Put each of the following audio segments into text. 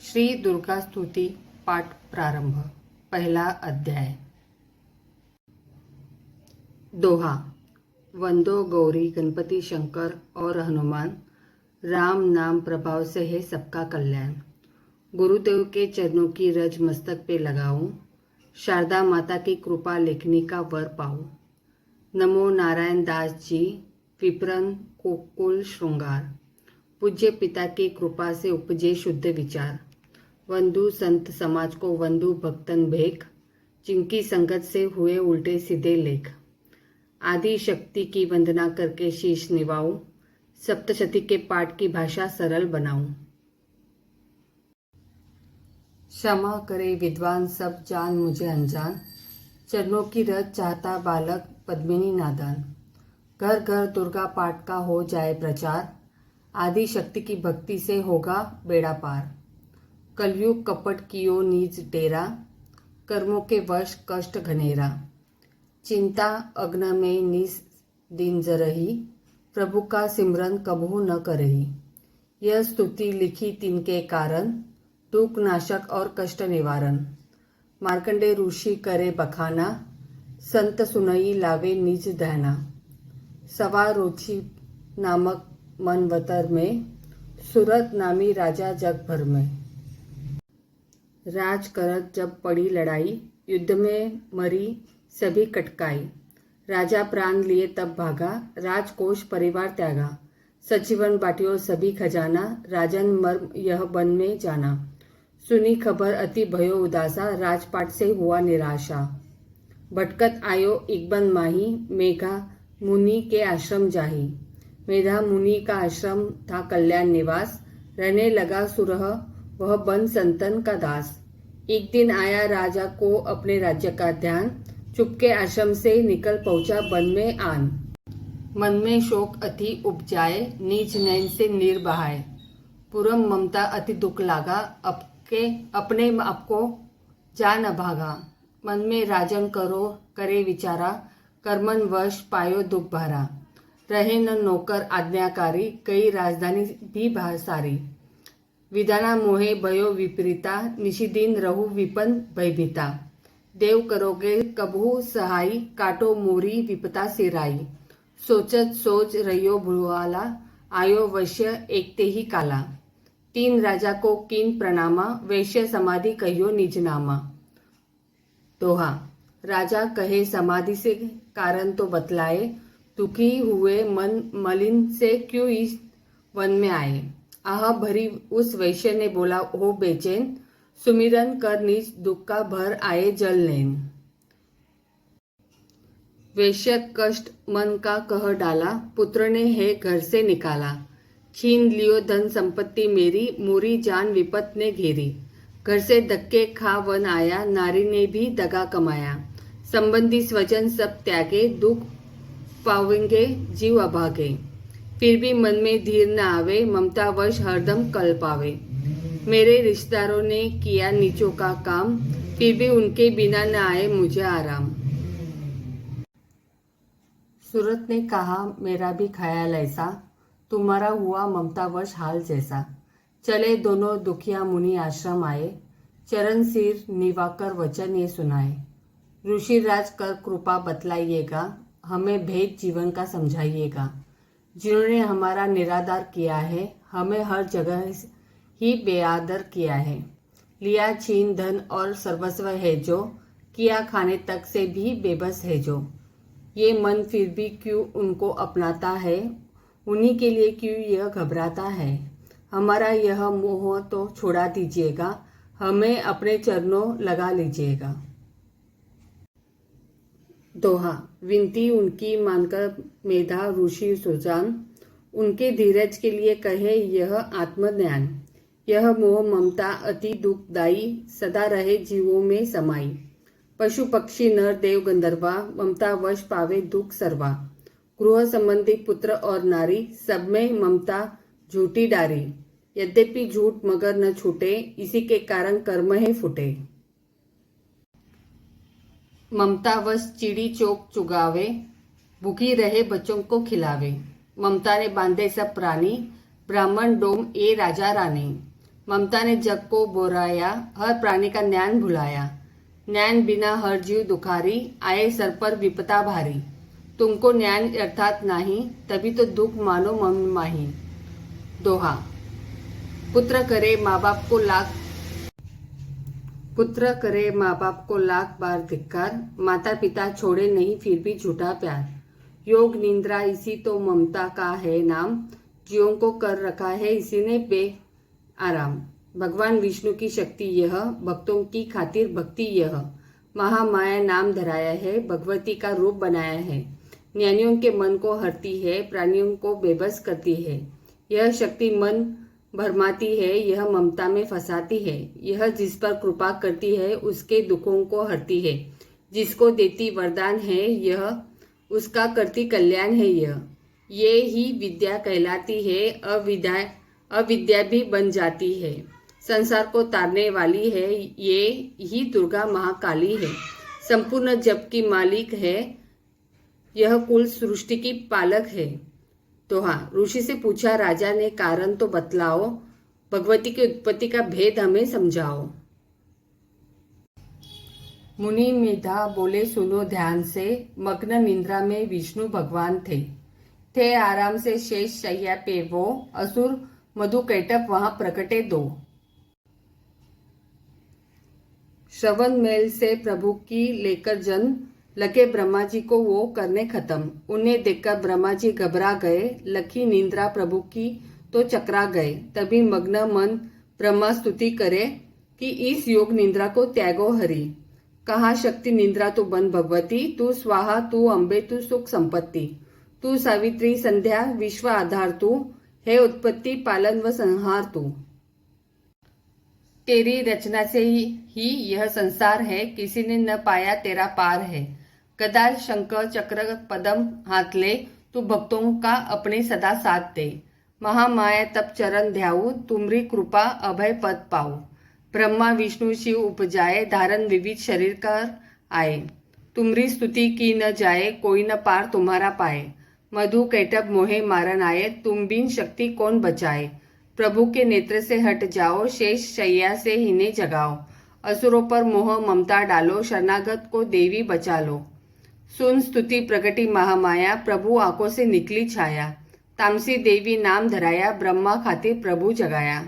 श्री दुर्गा स्तुति पाठ प्रारंभ। पहला अध्याय। दोहा। वंदो गौरी गणपति शंकर और हनुमान, राम नाम प्रभाव से है सबका कल्याण। गुरुदेव के चरणों की रज मस्तक पे लगाऊं, शारदा माता की कृपा लेखनी का वर पाऊं। नमो नारायण दास जी, विप्रन कुल श्रृंगार। पूज्य पिता की कृपा से उपजे शुद्ध विचार। वंदु संत समाज को वंदु भक्तन भेख, जिनकी संगत से हुए उल्टे सीधे लेख। आदि शक्ति की वंदना करके शीश निभाऊं, सप्तशती के पाठ की भाषा सरल बनाऊं। क्षमा करे विद्वान सब जान मुझे अनजान, चरणों की रज चाहता बालक पद्मिनी नादान। घर घर दुर्गा पाठ का हो जाए प्रचार, आदि शक्ति की भक्ति से होगा बेड़ा पार। कलयुग कपट कियो नीज डेरा, कर्मों के वश कष्ट घनेरा। चिंता अग्न में निस दिन जरही, प्रभु का सिमरन कबहू न करही। यह स्तुति लिखी तिनके कारण, दुख नाशक और कष्ट निवारण। मार्कंडे ऋषि करे बखाना, संत सुनई लावे निज ध्याना। सवा रुचि नामक मनवतर में, सूरत नामी राजा जग भर में। राज करत जब पड़ी लड़ाई, युद्ध में मरी सभी कटकाई। राजा प्राण लिए तब भागा, राजकोष परिवार त्यागा। सजीवन बाटियों सभी खजाना, राजन मर्म यह बन में जाना। सुनी खबर अति भयो उदासा, राजपाट से हुआ निराशा। भटकत आयो इकबन माही, मेघा मुनि के आश्रम जाही। मेधा मुनि का आश्रम था कल्याण निवास, रहने लगा सुरह वह बन संतन का दास। एक दिन आया राजा को अपने राज्य का ध्यान, चुपके आश्रम से निकल पहुंचा वन में आन। मन में शोक अति उपजाए, निज नयन से नीर बहाए। पूरम ममता अति दुख लागा, अपने आपको जान अभागा। मन में राजन करे विचारा, कर्मन वश पायो दुख भरा। रहे न नौकर आज्ञाकारी, कई राजधानी भी बाहर सारी। विधाना मोहे भयो विपरीता, निशिदिन रहु विपन भयभीता। देव करोगे कबहू सहाई, काटो मोरी विपता सिराई। सोचत सोच रहियो भुआला, आयो वैश्य एकते ही काला। तीन राजा को कीन प्रणामा, वैश्य समाधि कहियो निज नामा। दोहा। राजा कहे समाधि से कारण तो बतलाए, दुखी हुए मन मलिन से क्यों इस वन में आए। आह भरी उस वैश्य ने बोला हो बेचैन, सुमिरन कर निज दुख का भर आए जल नैन। वैश्य कष्ट मन का कह डाला, पुत्र ने है घर से निकाला। छीन लियो धन संपत्ति मेरी, मोरी जान विपत ने घेरी। घर से धक्के खा वन आया, नारी ने भी दगा कमाया। संबंधी स्वजन सब त्यागे, दुख पावेंगे जीव अभागे। फिर भी मन में धीर न आवे, ममतावश हरदम कल पावे। मेरे रिश्तेदारों ने किया नीचों का काम, फिर भी उनके बिना न आए मुझे आराम। सूरत ने कहा मेरा भी ख्याल ऐसा, तुम्हारा हुआ ममतावश हाल जैसा। चले दोनों दुखिया मुनि आश्रम आए, चरण सिर निवाकर वचन ये सुनाए। ऋषिराज कर कृपा बतलाइएगा, हमें भेद जीवन का समझाइएगा। जिन्होंने हमारा निरादर किया है, हमें हर जगह ही बेआदर किया है। लिया छीन धन और सर्वस्व है जो, किया खाने तक से भी बेबस है जो। ये मन फिर भी क्यों उनको अपनाता है, उन्हीं के लिए क्यों यह घबराता है। हमारा यह मोह तो छोड़ा दीजिएगा, हमें अपने चरणों लगा लीजिएगा। दोहा। विनती उनकी मानकर मेधा ऋषि सुजान, उनके धीरज के लिए कहे यह आत्मज्ञान। यह मोह ममता अति दुखदायी, सदा रहे जीवों में समाई। पशु पक्षी नर देव गंधर्वा, ममता वश पावे दुख सर्वा। गृह संबंधी पुत्र और नारी, सब में ममता झूठी डारी। यद्यपि झूठ मगर न छूटे, इसी के कारण कर्म है फूटे। ममतावश चिड़ी चोक चुगावे, भूखी रहे बच्चों को खिलावे। ममता ने बांधे सब प्राणी, ब्राह्मण डोम ए राजा रानी। ममता ने जग को बोराया, हर प्राणी का ज्ञान भुलाया। ज्ञान बिना हर जीव दुखारी, आए सर पर विपदा भारी। तुमको ज्ञान अर्थात नहीं, तभी तो दुख मानो मन माही। दोहा। पुत्र करे माँ बाप को लाख बार धिक्कार, माता पिता छोड़े नहीं फिर भी झूठा प्यार। योग निंद्रा इसी तो ममता का है नाम, जीवों को कर रखा है इसी ने बे आराम। भगवान विष्णु की शक्ति यह, भक्तों की खातिर भक्ति यह। महामाया नाम धराया है, भगवती का रूप बनाया है। ज्ञानियों के मन को हरती है, प्राणियों को बेबस करती है। यह शक्ति मन भरमाती है, यह ममता में फंसाती है। यह जिस पर कृपा करती है उसके दुखों को हरती है। जिसको देती वरदान है यह, उसका करती कल्याण है यह। ये ही विद्या कहलाती है, अविद्या भी बन जाती है। संसार को तारने वाली है, ये ही दुर्गा महाकाली है। संपूर्ण जप की मालिक है, यह कुल सृष्टि की पालक है। दोहा। ऋषि से पूछा राजा ने, कारण तो बतलाओ, भगवती की उत्पत्ति का भेद हमें समझाओ। मुनि मेधा बोले सुनो ध्यान से, मग्न निंद्रा में विष्णु भगवान थे आराम से शेष शैया पे वो, असुर मधु कैटप वहां प्रकटे दो। श्रवण मेल से प्रभु की लेकर जन, लगे ब्रह्मा जी को वो करने खत्म। उन्हें देखकर ब्रह्मा जी घबरा गए, लखी निंद्रा प्रभु की तो चकरा गए। तभी मग्न मन ब्रह्मा स्तुति करे कि इस योग निंद्रा को त्यागो हरि। कहा शक्ति निंद्रा तू बन भगवती, तू स्वाहा तू अम्बे तू सुख संपत्ति। तू सावित्री संध्या विश्व आधार तू, है उत्पत्ति पालन व संहार तू। तेरी रचना से ही यह संसार है, किसी ने न पाया तेरा पार है। गदा शंख चक्र पदम हाथ ले, तू भक्तों का अपने सदा साथ दे। महामाया तप चरण ध्याऊ, तुमरी कृपा अभय पद पाऊ। ब्रह्मा विष्णु शिव उपजाए, धारण विविध शरीर कर आए। तुमरी स्तुति की न जाए, कोई न पार तुम्हारा पाए। मधु कैटभ मोहे मारन आए, तुम बिन शक्ति कौन बचाए। प्रभु के नेत्र से हट जाओ, शेष शैया से इन्हें जगाओ। असुरों पर मोह ममता डालो, शरणागत को देवी बचा लो। सुन स्तुति प्रगति महामाया, प्रभु आंखों से निकली छाया। तामसी देवी नाम धराया, ब्रह्मा खातिर प्रभु जगाया।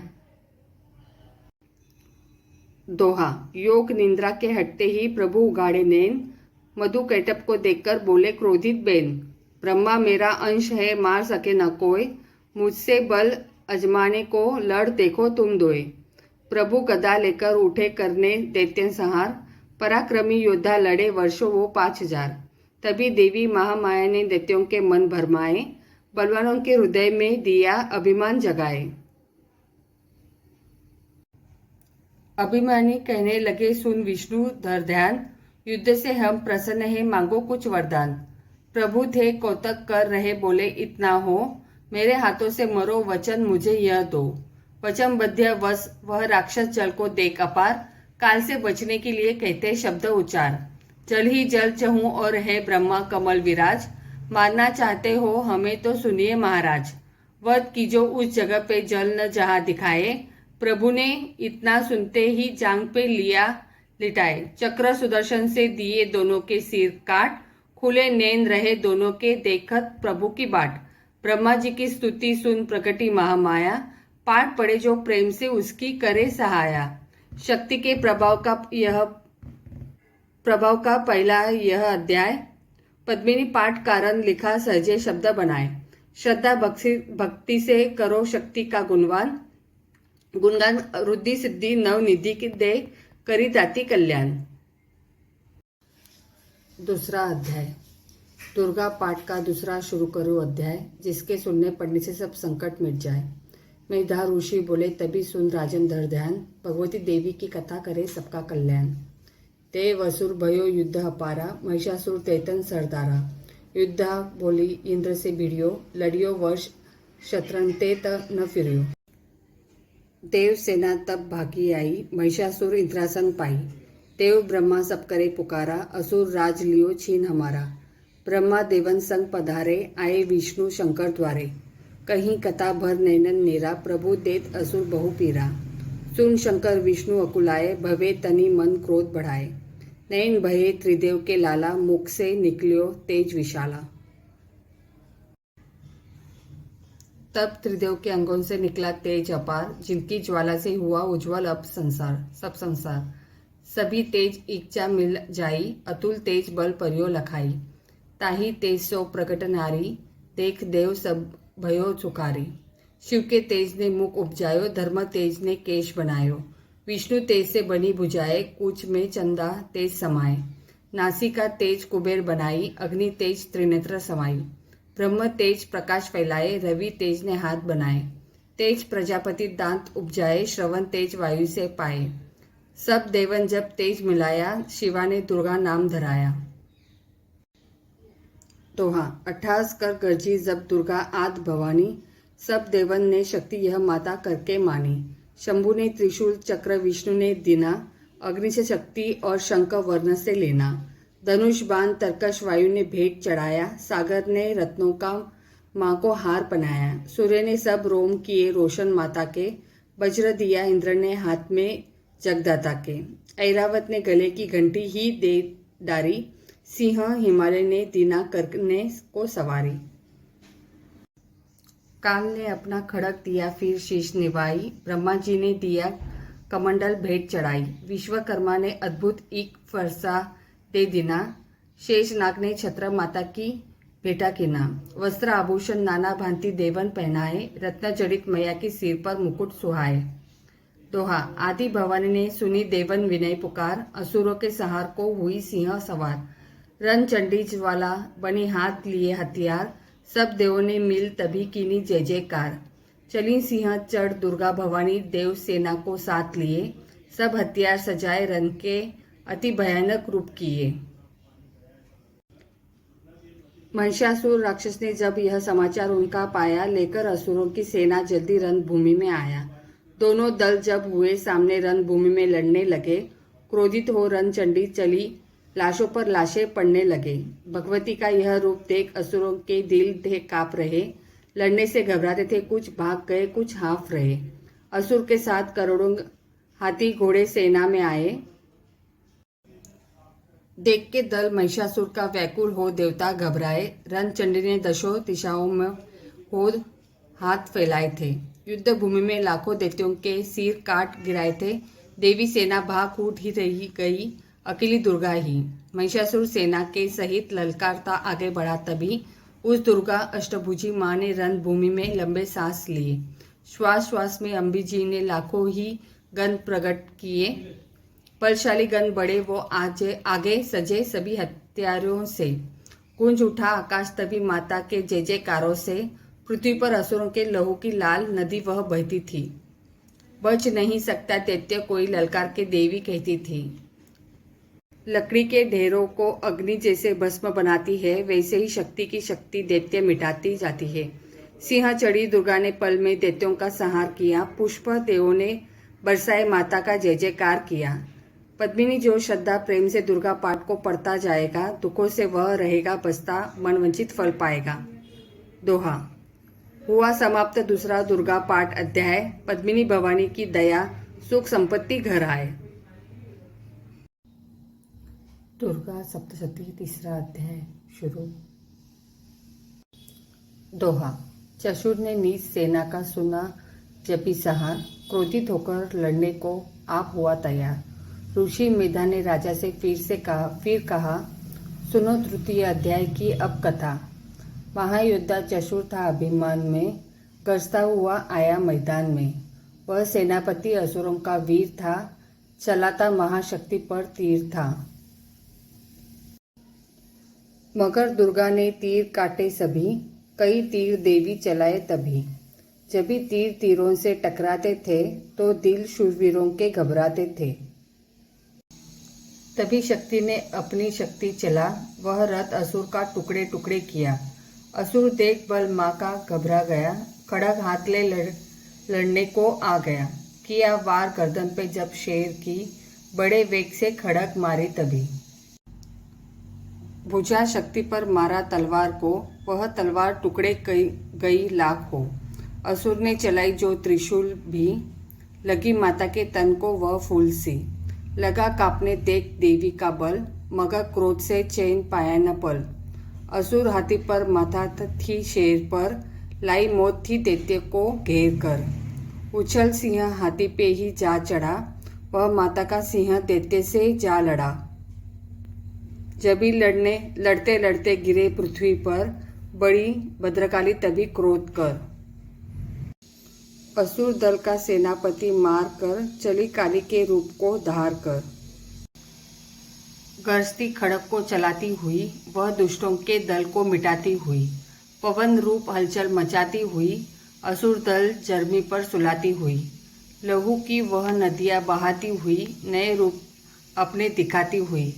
दोहा। योग निंद्रा के हटते ही प्रभु उगाड़े नैन, मधु कैटभ को देखकर बोले क्रोधित बेन। ब्रह्मा मेरा अंश है, मार सके न कोई, मुझसे बल अजमाने को लड़ देखो तुम दोए। प्रभु गदा लेकर उठे करने दैत्य संहार, पराक्रमी योद्धा लड़े वर्षों वो 5000। तभी देवी महामाया ने दैत्यों के मन भरमाए, बलवानों के हृदय में दिया अभिमान जगाए। अभिमानी कहने लगे सुन विष्णु धर ध्यान, युद्ध से हम प्रसन्न हैं मांगो कुछ वरदान। प्रभु थे कौतक कर रहे बोले इतना हो, मेरे हाथों से मरो वचन मुझे यह दो। वचनबद्ध वह राक्षस जल को देख अपार, काल से बचने के लिए कहते शब्द उच्चार। जल ही जल चहूं और है ब्रह्मा कमल विराज, मारना चाहते हो हमें तो सुनिए महाराज। वध कीजो उस जगह पे जल न जहां दिखाए, प्रभु ने इतना सुनते ही जांग पे लिया लिटाए। चक्र सुदर्शन से दिए दोनों के सिर काट, खुले नैन रहे दोनों के देखत प्रभु की बाट। ब्रह्मा जी की स्तुति सुन प्रकटी महामाया, पाठ पड़े जो प्रेम से उसकी करे सहाया। शक्ति के प्रभाव का पहला यह अध्याय, पद्मिनी पाठ कारण लिखा सहजे शब्द बनाए। श्रद्धा भक्ति से करो शक्ति का गुणगान, रुद्धि सिद्धि नवनिधि दे करी दाती कल्याण। दूसरा अध्याय, दुर्गा पाठ का दूसरा शुरू करो अध्याय, जिसके सुनने पढ़ने से सब संकट मिट जाए। मेधा ऋषि बोले तभी सुन राजन धर ध्यान, भगवती देवी की कथा करे सबका कल्याण। देव असुर भयो युद्ध अपारा, महिषासुर तैतन सरदारा। युद्ध बोली इंद्र से भिड़ियो, लड़ियो वर्ष शत्रंते त न फिरियो। देव सेना तब भागी आई, महिषासुर इंद्रासन पाई। देव ब्रह्मा सब करे पुकारा, असुर राज लियो छीन हमारा। ब्रह्मा देवन संग पधारे, आए विष्णु शंकर द्वारे। कहीं कथा भर नैनन नेरा, प्रभु देत असुर बहु पीरा। सुन शंकर विष्णु अकुलाए, भवे तनि मन क्रोध बढ़ाए। नयन भये त्रिदेव के लाला, मुख से निकलियो तेज विशाला। तब त्रिदेव के अंगों से निकला तेज अपार, जिनकी ज्वाला से हुआ उज्ज्वल अब संसार सब संसार। सभी तेज इच्छा मिल जाई, अतुल तेज बल परियो लखाई। ताही तेज सो प्रकट नारी, देख देव सब भयो चुकारी। शिव के तेज ने मुख उपजायो, धर्म तेज ने केश बनायो। विष्णु तेज से बनी भुजाए, कूच में चंदा तेज समाये। नासिका तेज कुबेर बनाई, अग्नि तेज त्रिनेत्र समाई। ब्रह्म तेज प्रकाश फैलाए, रवि तेज ने हाथ बनाए। तेज प्रजापति दांत उपजाए, श्रवण तेज वायु से पाए। सब देवन जब तेज मिलाया, शिवा ने दुर्गा नाम धराया। दोहा। अट्ठास कर गर्जी जब दुर्गा आद भवानी, सब देवन ने शक्ति यह माता करके मानी। शंभु ने त्रिशूल चक्र, विष्णु ने दीना, अग्नि से शक्ति और शंख वर्ण से लेना। धनुष बाण तरकश वायु ने भेंट चढ़ाया, सागर ने रत्नों का माँ को हार पहनाया। सूर्य ने सब रोम किए रोशन माता के, वज्र दिया इंद्र ने हाथ में जगदाता के। ऐरावत ने गले की घंटी ही दे डारी, सिंह हिमालय ने दीना करने को सवारी। काल ने अपना खड़ग दिया फिर शीश निभाई, ब्रह्मा जी ने दिया कमंडल भेंट चढ़ाई। विश्वकर्मा ने अद्भुत एक फरसा दे दीना, शेषनाग ने छत्र माता की भेंटा कीना। वस्त्र आभूषण नाना भांति देवन पहनाए, रत्न जड़ित मैया की सिर पर मुकुट सुहाए। दोहा। आदि भवानी ने सुनी देवन विनय पुकार, असुरों के संहार को हुई सिंह सवार। रन चंडी ज्वाला बनी हाथ लिए हथियार, सब देवों ने मिल तभी कीनी जय जयकार। चली सिंह चढ़ दुर्गा भवानी, देव सेना को साथ लिए। सब हथियार सजाए रन के, अति भयानक रूप किए। महिषासुर राक्षस ने जब यह समाचार उनका पाया, लेकर असुरों की सेना जल्दी रणभूमि में आया। दोनों दल जब हुए सामने रणभूमि में लड़ने लगे, क्रोधित हो रणचंडी चली, लाशों पर लाशें पड़ने लगे। भगवती का यह रूप देख असुरों के दिल थे कांप रहे, लड़ने से घबराते थे, कुछ भाग गए कुछ हाँफ रहे। असुर के साथ करोड़ों हाथी घोड़े सेना में आए। देख के दल महिषासुर का व्याकुल हो देवता घबराए। रणचंडी ने दशों दिशाओं में हो हाथ फैलाए थे। युद्ध भूमि में लाखों दैत्यों के सिर काट गिराए थे। देवी सेना भाग उठ ही रही गई, अकेली दुर्गा ही। महिषासुर सेना के सहित ललकारता आगे बढ़ा, तभी उस दुर्गा अष्टभुजी माँ ने रणभूमि में लंबे सांस लिए। श्वास श्वास में अम्बी जी ने लाखों ही गण प्रकट किए। बलशाली गण बड़े वो आगे सजे सभी हथियारों से। गूंज उठा आकाश तभी माता के जय जयकारों से। पृथ्वी पर असुरों के लहू की लाल नदी वह बहती थी। बच नहीं सकता दैत्य कोई, ललकार के देवी कहती थी। लकड़ी के ढेरों को अग्नि जैसे भस्म बनाती है, वैसे ही शक्ति की शक्ति दैत्य मिटाती जाती है। सिंह चढ़ी दुर्गा ने पल में दैत्यों का संहार किया। पुष्प देवों ने बरसाए माता का जय जयकार किया। पद्मिनी जो श्रद्धा प्रेम से दुर्गा पाठ को पढ़ता जाएगा, दुखों से वह रहेगा बचता, मनवंचित फल पाएगा। दोहा। हुआ समाप्त दूसरा दुर्गा पाठ अध्याय। पद्मिनी भवानी की दया, सुख संपत्ति घर आए। दुर्गा सप्तशती तीसरा अध्याय शुरू। दोहा। चशुर ने नीच सेना का सुना जपी सहार, क्रोधित होकर लड़ने को आप हुआ तैयार। ऋषि मेधा ने राजा से फिर कहा, सुनो तृतीय अध्याय की अब कथा। महायोद्धा चशुर था अभिमान में, गरजता हुआ आया मैदान में। वह सेनापति असुरों का वीर था, चलाता महाशक्ति पर तीर था। मगर दुर्गा ने तीर काटे सभी, कई तीर देवी चलाए तभी। जब भी तीर तीरों से टकराते थे, तो दिल शूरवीरों के घबराते थे। तभी शक्ति ने अपनी शक्ति चला, वह रथ असुर का टुकड़े टुकड़े किया। असुर देख बल माँ का घबरा गया, खड़ग हाथ ले लड़ने को आ गया। किया वार गर्दन पे जब शेर की, बड़े वेग से खड़ग मारी तभी। भुजा शक्ति पर मारा तलवार को, वह तलवार टुकड़े गई लाख हो। असुर ने चलाई जो त्रिशूल भी, लगी माता के तन को वह फूल सी। लगा कांपने देख देवी का बल, मगर क्रोध से चैन पाया न पल। असुर हाथी पर माथा थी शेर पर, लाई मौत थी दैत्य को घेर कर। उछल सिंह हाथी पे ही जा चढ़ा, वह माता का सिंह दैत्य से जा लड़ा। जब ही लड़ते लड़ते गिरे पृथ्वी पर, बड़ी भद्रकाली तभी क्रोध कर। असुर दल का सेनापति मार कर, चली काली के रूप को धार कर। गरजती खड़क को चलाती हुई, वह दुष्टों के दल को मिटाती हुई। पवन रूप हलचल मचाती हुई, असुर दल जर्मी पर सुलाती हुई। लहू की वह नदियाँ बहाती हुई, नए रूप अपने दिखाती हुई।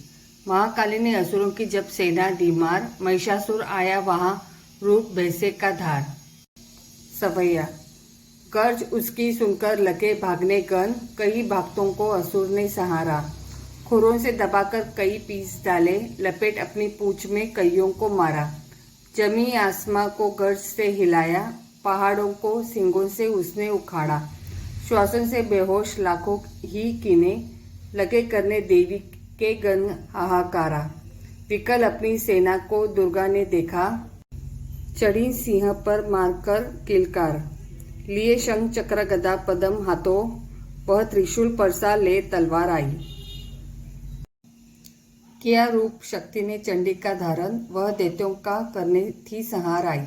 महाकाली ने असुरों की जब सेना दी मार, महिषासुर आया वहाँ रूप भैंसे का धार। सवैया गर्ज उसकी सुनकर लगे भागने गन, कई भागतों को असुर ने सहारा। खुरों से दबाकर कई पीस डाले, लपेट अपनी पूंछ में कईयों को मारा। जमी आसमां को गर्ज से हिलाया, पहाड़ों को सींगों से उसने उखाड़ा। श्वासों से बेहोश लाखों ही कीने, लगे करने देवी के गण हाहाकारा। विकल अपनी सेना को दुर्गा ने देखा, चढ़ी सिंह पर मारकर किलकार। लिए शंख चक्र गदा पद्म हाथों, वह त्रिशूल परसा ले तलवार आई। किया रूप शक्ति ने चंडी का धारण, वह दैत्यों का करने थी संहार आई।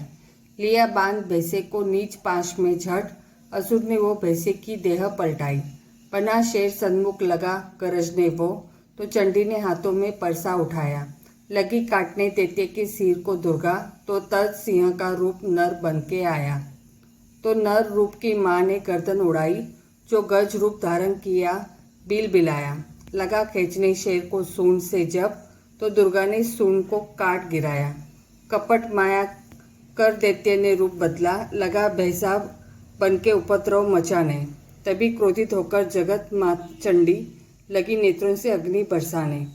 लिया बांध भैंसे को नीच पाश में झट, असुर ने वो भैंसे की देह पलटाई। बना शेर सन्मुख लगा गरजने वो, तो चंडी ने हाथों में परसा उठाया। लगी काटने दैत्य के सिर को दुर्गा, तो तज सिंह का रूप नर बन के आया। तो नर रूप की माँ ने गर्दन उड़ाई, जो गज रूप धारण किया बिल बिलाया। लगा खींचने शेर को सूंड से जब, तो दुर्गा ने सूंड को काट गिराया। कपट माया कर दैत्य ने रूप बदला, लगा भैंसा बन के उपद्रव मचाने। तभी क्रोधित होकर जगत माँ चंडी, लगी नेत्रों से अग्नि बरसाने।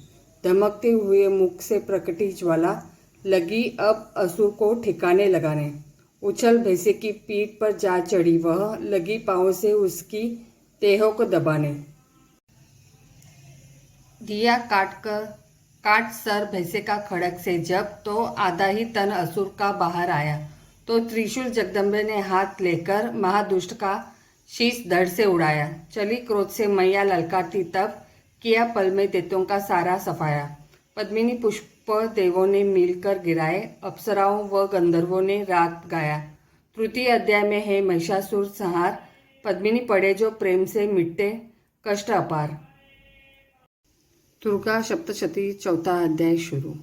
धमकते हुए मुख से प्रकटी ज्वाला, लगी अब असुर को ठिकाने लगाने। उछल भैंसे की पीठ पर जा चढ़ी वह, लगी पांवों से उसकी देहों को दबाने। दिया काट सर भैंसे का खड़क से जब, तो आधा ही तन असुर का बाहर आया। तो त्रिशूल जगदम्बे ने हाथ लेकर महादुष्ट का शीश धड़ से उड़ाया। चली क्रोध से मैया ललकारती तब, किया पल में दैत्यों का सारा सफाया। पद्मिनी पुष्प देवों ने मिलकर गिराए, अप्सराओं व गंधर्वों ने राग गाया। तृतीय अध्याय में है महिषासुर संहार, पद्मिनी पड़े जो प्रेम से मिटते कष्ट अपार। दुर्गा सप्तशती चौथा अध्याय शुरू।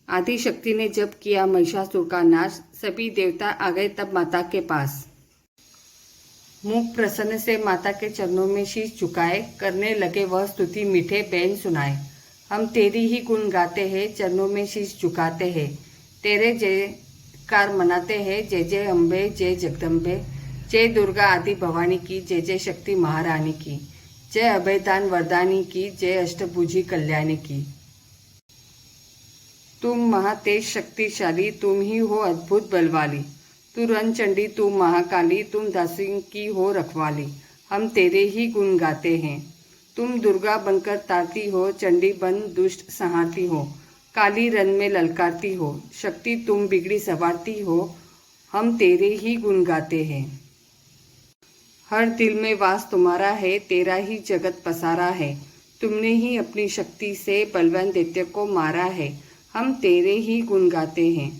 आदि शक्ति ने जब किया महिषासुर का नाश, सभी देवता आ गए तब माता के पास। मुख प्रसन्न से माता के चरणों में शीश झुकाए, करने लगे वह स्तुति मीठे बैन सुनाए। हम तेरी ही गुण गाते हैं, चरणों में शीश झुकाते हैं। तेरे जयकार मनाते हैं, जय जय अम्बे जय जगदम्बे, जय दुर्गा आदि भवानी की, जय जय शक्ति महारानी की, जय अभयदान वरदानी की, जय अष्टभुजी कल्याणी की। तुम महातेज शक्तिशाली, तुम ही हो अद्भुत बलवाली। तू रणचंडी तू महाकाली, तुम दासियों की हो रखवाली। हम तेरे ही गुण गाते हैं। तुम दुर्गा बनकर तारती हो, चंडी बन दुष्ट संहारती हो, काली रन में ललकारती हो, शक्ति तुम बिगड़ी संवारती हो। हम तेरे ही गुण गाते हैं। हर दिल में वास तुम्हारा है, तेरा ही जगत पसारा है। तुमने ही अपनी शक्ति से बलवान दैत्य को मारा है। हम तेरे ही गुण गाते हैं।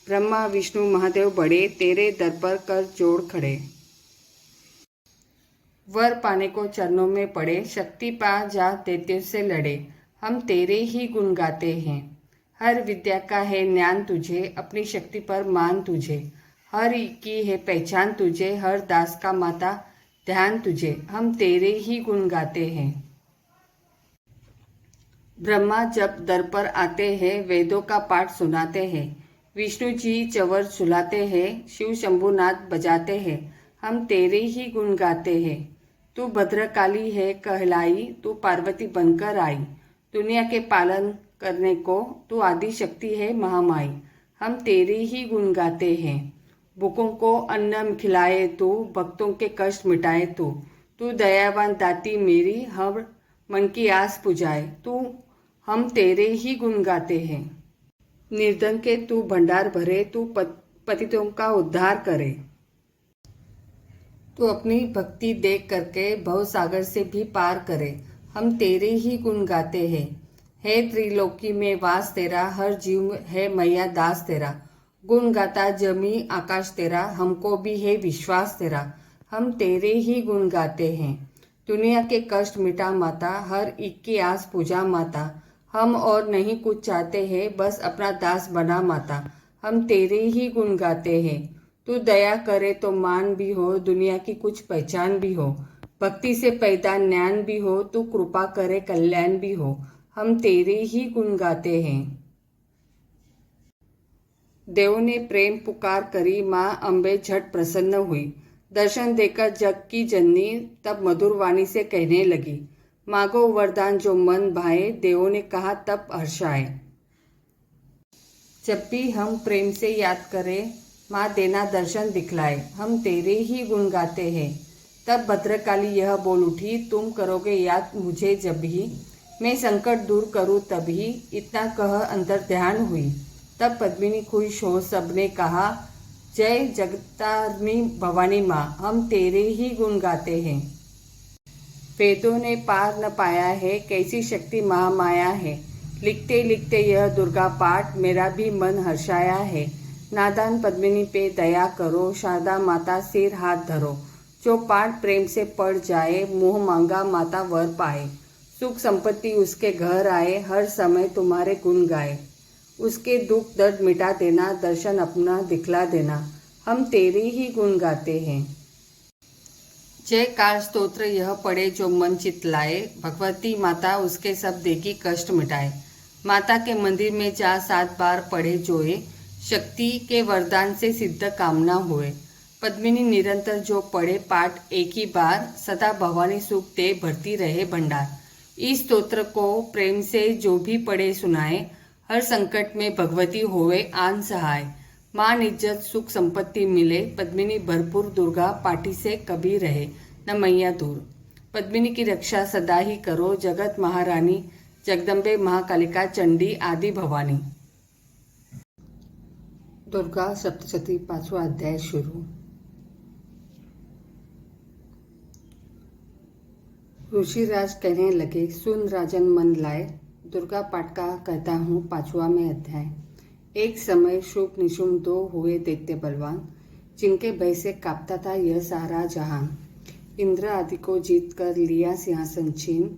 ब्रह्मा विष्णु महादेव बड़े, तेरे दर पर कर जोड़ खड़े। वर पाने को चरणों में पड़े, शक्ति पा जा दैत्यों से लड़े। हम तेरे ही गुण गाते हैं। हर विद्या का है ज्ञान तुझे, अपनी शक्ति पर मान तुझे। हर की है पहचान तुझे, हर दास का माता ध्यान तुझे। हम तेरे ही गुण गाते हैं। ब्रह्मा जब दर पर आते हैं, वेदों का पाठ सुनाते हैं। विष्णु जी चवर झुलाते हैं, शिव शंभुनाथ बजाते हैं। हम तेरे ही गुण गाते हैं। तू भद्रकाली है कहलाई, तू पार्वती बनकर आई। दुनिया के पालन करने को तू आदि शक्ति है महामाई। हम तेरे ही गुण गाते हैं। भूखों को अन्न खिलाए तू, भक्तों के कष्ट मिटाए तू। तू दयावान दाती मेरी हर मन की आस पुजाए। तू हम तेरे ही गुण गाते हैं। निर्धन के तू भंडार भरे, तू पतितों का उद्धार करे। तू अपनी भक्ति देख करके भव सागर से भी पार करे। हम तेरे ही गुण गाते हैं। हे त्रिलोकी में वास तेरा, हर जीव है मैया दास तेरा। गुण गाता जमी आकाश तेरा, हमको भी है विश्वास तेरा। हम तेरे ही गुण गाते हैं। दुनिया के कष्ट मिटा माता, हर एक की आस पूजा माता। हम और नहीं कुछ चाहते हैं, बस अपना दास बना माता। हम तेरे ही गुण गाते हैं। तू दया करे तो मान भी हो, दुनिया की कुछ पहचान भी हो। भक्ति से पैदा ज्ञान भी हो, तू कृपा करे कल्याण भी हो। हम तेरे ही गुण गाते हैं। देव ने प्रेम पुकार करी, माँ अम्बे झट प्रसन्न हुई। दर्शन देकर जग की जननी तब मधुर वाणी से कहने लगी, मांगो वरदान जो मन भाए। देवों ने कहा तब हर्षाए। जब भी हम प्रेम से याद करें, माँ देना दर्शन दिखलाए। हम तेरे ही गुण गाते हैं। तब भद्रकाली यह बोल उठी, तुम करोगे याद मुझे जब ही, मैं संकट दूर करूँ तभी। इतना कह अंतर ध्यान हुई। तब पद्मिनी खुश हो सबने कहा, जय जगतारिणी भवानी माँ, हम तेरे ही गुण गाते हैं। वेदों ने पार न पाया है, कैसी शक्ति महामाया है। लिखते लिखते यह दुर्गा पाठ, मेरा भी मन हर्षाया है। नादान पद्मिनी पे दया करो, शारदा माता सिर हाथ धरो। जो पाठ प्रेम से पढ़ जाए, मुँह मांगा माता वर पाए। सुख संपत्ति उसके घर आए, हर समय तुम्हारे गुण गाए। उसके दुख दर्द मिटा देना, दर्शन अपना दिखला देना। हम तेरे ही गुण गाते हैं। जयकार स्तोत्र यह पढ़े जो मन चित लाए, भगवती माता उसके सब देगी कष्ट मिटाए। माता के मंदिर में जा 7 बार पढ़े जोए, शक्ति के वरदान से सिद्ध कामना हुए। पद्मिनी निरंतर जो पढ़े पाठ एक ही बार, सदा भवानी सुख दे भरती रहे भंडार। इस स्तोत्र को प्रेम से जो भी पढ़े सुनाए, हर संकट में भगवती होवे आन सहाय। मान इज्जत सुख संपत्ति मिले, पद्मिनी भरपूर दुर्गा पाठी से कभी रहे न मैया दूर। पद्मिनी की रक्षा सदा ही करो, जगत महारानी जगदम्बे महाकालिका चंडी आदि भवानी। दुर्गा सप्तशती 5वां अध्याय शुरू। ऋषिराज कहने लगे, सुन राजन मन लाए। दुर्गा पाठ का कहता हूँ 5वां में अध्याय। एक समय शुभ निशुम्भ 2 हुए दैत्य बलवान, जिनके भय से कांपता था यह सारा जहान। इंद्र आदि को जीत कर लिया सिंहासन छीन,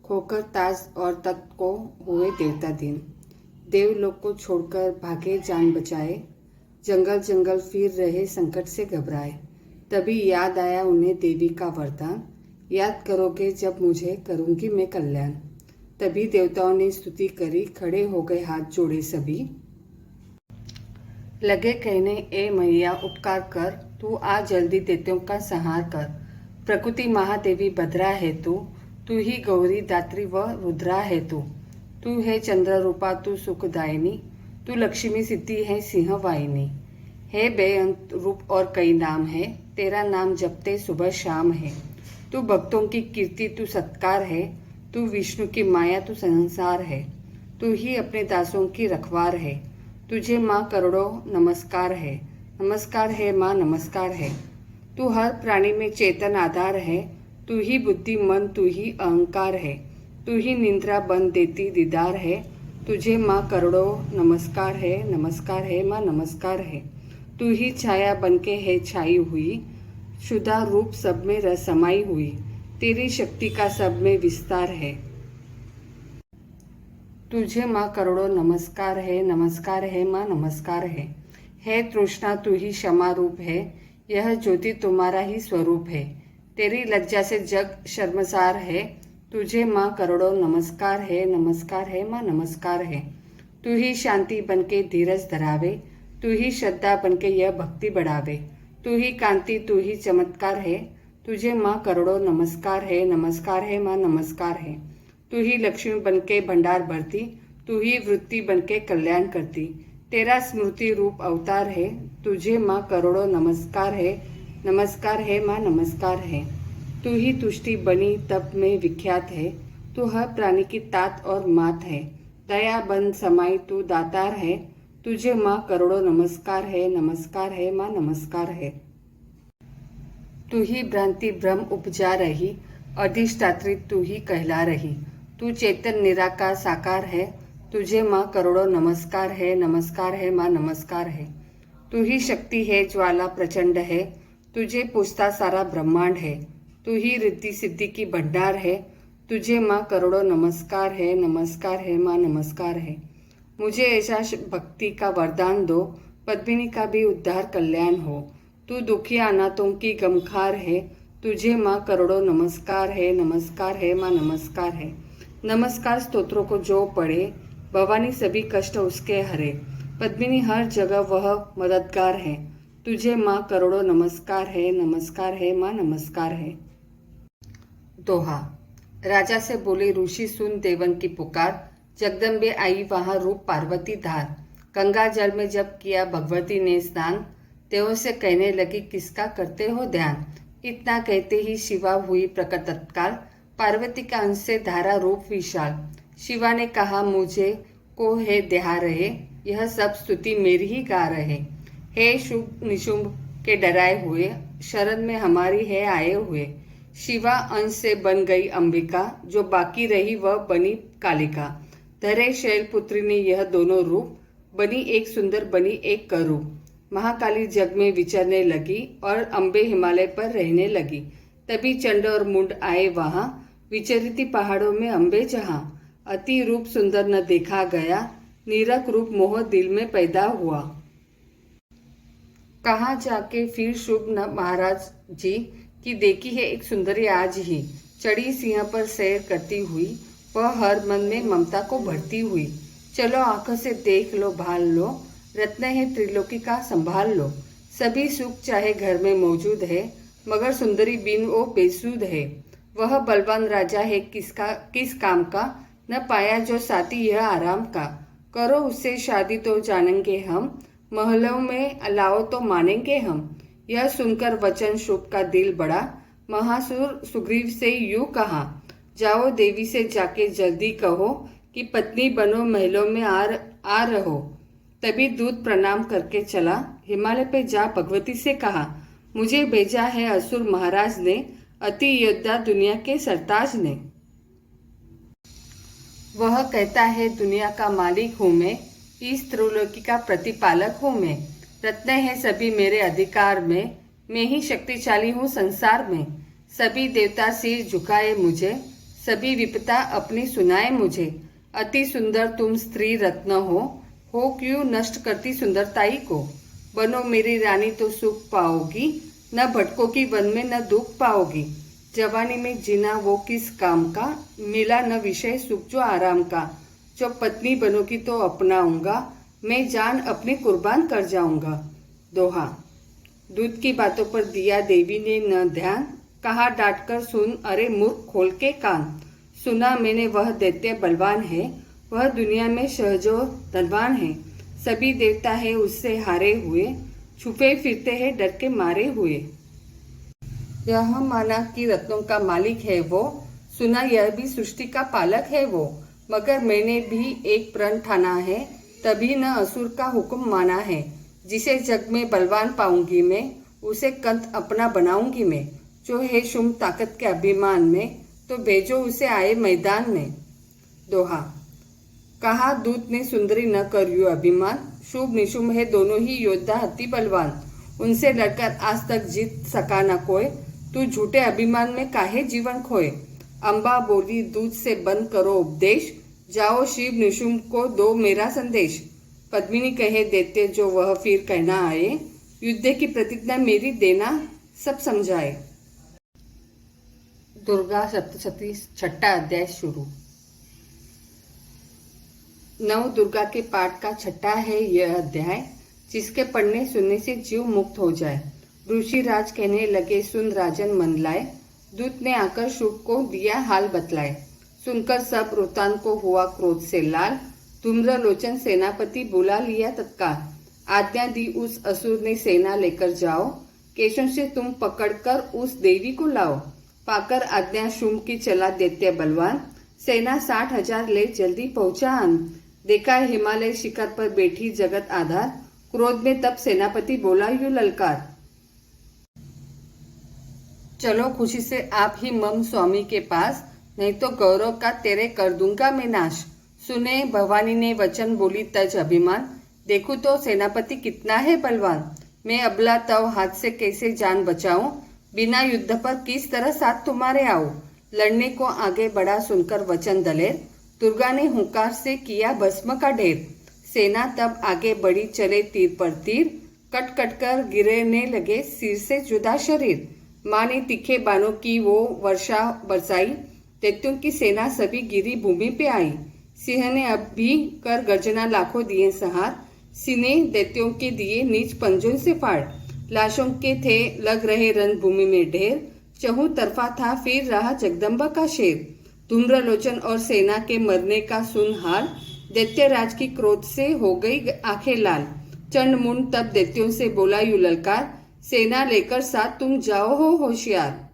खोकर ताज और तख्त को हुए देवता दीन। देवलोक को छोड़कर भागे जान बचाए, जंगल जंगल फिर रहे संकट से घबराए। तभी याद आया उन्हें देवी का वरदान, याद करोगे जब मुझे करूंगी मैं कल्याण। तभी देवताओं ने स्तुति करी, खड़े हो गए हाथ जोड़े सभी। लगे कहने, ए मैया उपकार कर, तू आ जल्दी दैत्यों का संहार कर। प्रकृति महादेवी भद्रा है तू ही गौरी दात्री व रुद्रा है तू है चंद्र रूपा, तू सुखदायिनी, तू लक्ष्मी सिद्धि है सिंह वाहिनी। है बेअंत रूप और कई नाम है, तेरा नाम जपते सुबह शाम है। तू भक्तों की कीर्ति तू सत्कार है, तू विष्णु की माया तू संसार है। तू ही अपने दासों की रखवार है, तुझे माँ करोड़ों नमस्कार है माँ नमस्कार है। तू हर प्राणी में चेतन आधार है, तू ही बुद्धि मन तू ही अहंकार है। तू ही निंद्रा बन देती दीदार है, तुझे माँ करोड़ों नमस्कार है माँ नमस्कार है। तू ही छाया बनके है छाई हुई, शुद्धा रूप सब में रस समाई हुई। तेरी शक्ति का सब में विस्तार है, तुझे माँ करोड़ों नमस्कार है माँ नमस्कार है। है तृष्णा तू ही क्षमा रूप है, यह ज्योति तुम्हारा ही स्वरूप है। तेरी लज्जा से जग शर्मसार है, तुझे माँ करोड़ों नमस्कार है माँ नमस्कार है। तू ही शांति बनके धीरज धरावे, तू ही श्रद्धा बनके यह भक्ति बढ़ावे। तू ही कांति तू ही चमत्कार है, तुझे माँ करोड़ों नमस्कार है माँ नमस्कार है। तू ही लक्ष्मी बनके भंडार भरती, तू ही वृत्ति बनके कल्याण करती। तेरा स्मृति रूप अवतार है, तुझे माँ करोड़ों नमस्कार है माँ नमस्कार है। तू ही तुष्टि बनी तप में विख्यात है। तू हर प्राणी की तात और मात है। दया बन समाई तू दातार है। तुझे माँ करोड़ों नमस्कार है माँ नमस्कार है। तू ही भ्रांति भ्रम उपजा रही, अधिष्ठात्री तू ही कहला रही। तू चेतन निराकार साकार है। तुझे माँ करोड़ों नमस्कार है माँ नमस्कार है। तू ही शक्ति है ज्वाला प्रचंड है। तुझे पूछता सारा ब्रह्मांड है। तू ही रिद्धि सिद्धि की भंडार है। तुझे माँ करोड़ों नमस्कार है माँ नमस्कार है। मुझे ऐसा भक्ति का वरदान दो, पद्मिनी का भी उद्धार कल्याण हो। तू दुखी अनाथों की गमखार है। तुझे माँ करोड़ों नमस्कार है माँ नमस्कार है। नमस्कार स्तोत्रों को जो पढ़े, भवानी सभी कष्ट उसके हरे। पद्मिनी हर जगह वह मददगार है। तुझे माँ करोड़ों नमस्कार है माँ नमस्कार है। दोहा। राजा से बोले ऋषि सुन देवन की पुकार। जगदम्बे आई वहां रूप पार्वती धार। गंगा जल में जब किया भगवती ने स्नान, देवों से कहने लगी किसका करते हो ध्यान। इतना कहते ही शिवा हुई प्रकट तत्काल। पार्वती का अंश से धारा रूप विशाल। शिवा ने कहा मुझे को है देहा रहे, यह सब स्तुति मेरी ही गा रहे। हे शुभ निशुंभ के डराए हुए, शरण में हमारी है आए हुए। शिवा अंश से बन गई अंबिका, जो बाकी रही वह बनी कालिका। धरे शैलपुत्री ने यह दोनों रूप, बनी एक सुंदर बनी एक करूप। महाकाली जग में विचरने लगी और अम्बे हिमालय पर रहने लगी। तभी चंड और मुंड आए वहां, विचरती पहाड़ों में अम्बे जहां। अति रूप सुंदर न देखा गया, नीरक रूप मोह दिल में पैदा हुआ। कहाँ जाके फिर शुभ न महाराज जी की देखी है एक सुंदरी आज ही। चढ़ी सिंह पर सैर करती हुई, वह हर मन में ममता को भरती हुई। चलो आंखों से देख लो भाल लो, रत्न है त्रिलोकी का संभाल लो। सभी सुख चाहे घर में मौजूद है, मगर सुंदरी बिन वो बेसुध है। वह बलवान राजा है किस काम का, न पाया जो साथी यह आराम का। करो उससे शादी तो जानेंगे हम, महलों में लाओ तो मानेंगे हम। यह सुनकर वचन शुभ का दिल बड़ा, महासुर सुग्रीव से यूं कहा, जाओ देवी से जाके जल्दी कहो कि पत्नी बनो महलों में आ रहो। तभी दूत प्रणाम करके चला, हिमालय पे जा भगवती से कहा, मुझे भेजा है असुर महाराज ने, अति योद्धा दुनिया के सरताज ने। वह कहता है दुनिया का मालिक हूँ इस त्रिलोकी का प्रतिपालक हूँ मैं। रत्न है सभी मेरे अधिकार में, मैं ही शक्तिशाली हूँ संसार में। सभी देवता सिर झुकाए मुझे, सभी विपदा अपनी सुनाए मुझे। अति सुंदर तुम स्त्री रत्न हो क्यों नष्ट करती सुंदरताई को। बनो मेरी रानी तो सुख पाओगी, न भटकोगी वन में न दुख पाओगी। जवानी में जीना वो किस काम का, मिला न विषय सुख जो आराम का। जो पत्नी बनोगी तो अपनाऊंगा, मैं जान अपनी कुर्बान कर जाऊंगा। दोहा। दूध की बातों पर दिया देवी ने न ध्यान, कहा डांट कर सुन अरे मूर्ख खोल के कान। सुना मैंने वह दैत्य बलवान है, वह दुनिया में सहजो धनवान है। सभी देवता है उससे हारे हुए, छुपे फिरते हैं डर के मारे हुए। यह माना कि रत्नों का मालिक है वो, सुना यह भी सृष्टि का पालक है वो। मगर मैंने भी एक प्रण ठाना है, तभी न असुर का हुक्म माना है। जिसे जग में बलवान पाऊंगी मैं, उसे कंत अपना बनाऊंगी मैं। जो है शुम ताकत के अभिमान में, तो भेजो उसे आए मैदान में। दोहा। कहा दूत ने सुंदरी न करियो अभिमान, शुभ निशुंभ है दोनों ही योद्धा अति बलवान। उनसे लड़कर आज तक जीत सका न कोई, तू झूठे अभिमान में काहे जीवन खोए। अम्बा बोली दूत से बंद करो उपदेश, जाओ शिव निशुंभ को दो मेरा संदेश। पद्मिनी कहे देते जो वह फिर कहना आए, युद्ध की प्रतिज्ञा मेरी देना सब समझाए। दुर्गा सप्तशती छठा अध्याय शुरू। नव दुर्गा के पाठ का छठा है यह अध्याय, जिसके पढ़ने सुनने से जीव मुक्त हो जाए। ऋषि राज कहने लगे सुन राजन मन लाए, दूत ने आकर शुभ को दिया हाल बतलाए। सुनकर सब वृतांत को हुआ क्रोध से लाल, धूम्रलोचन सेनापति बुला लिया तत्काल। आज्ञा दी उस असुर ने सेना लेकर जाओ, केशों से तुम पकड़कर उस देवी को लाओ। पाकर आज्ञा शुंभ की चला दैत्य बलवान, सेना 60,000 ले जल्दी पहुंचा आन। देखा हिमालय शिखर पर बैठी जगत आधार, क्रोध में तब सेनापति बोला यूं ललकार, चलो खुशी से आप ही मम स्वामी के पास, नहीं तो गौरव का तेरे कर दूंगा मैं नाश। सुने भवानी ने वचन बोली तज अभिमान, देखूं तो सेनापति कितना है बलवान। मैं अबला तव हाथ से कैसे जान बचाऊं, बिना युद्ध पर किस तरह साथ तुम्हारे आऊं। लड़ने को आगे बढ़ा सुनकर वचन दलेर, दुर्गा ने हुंकार से किया भस्म का ढेर। सेना तब आगे बढ़ी चले तीर पर तीर, कट कट कर गिरने लगे सिर से जुदा शरीर। माँ ने तीखे बाणों की वो वर्षा बरसाई, दैत्यों की सेना सभी गिरी भूमि पे आई। सिंह ने अब भी कर गर्जना लाखों दिए सहार, सीने दैत्यों के दिए नीच पंजों से फाड़। लाशों के थे लग रहे रणभूमि में ढेर, चहु तरफा था फिर रहा जगदम्बा का शेर। धूम्रलोचन और सेना के मरने का सुन हाल, दैत्य राज की क्रोध से हो गई आंखें लाल। चंड मुंड तब दैत्यों से बोला यूं ललकार, सेना लेकर साथ तुम जाओ हो होशियार।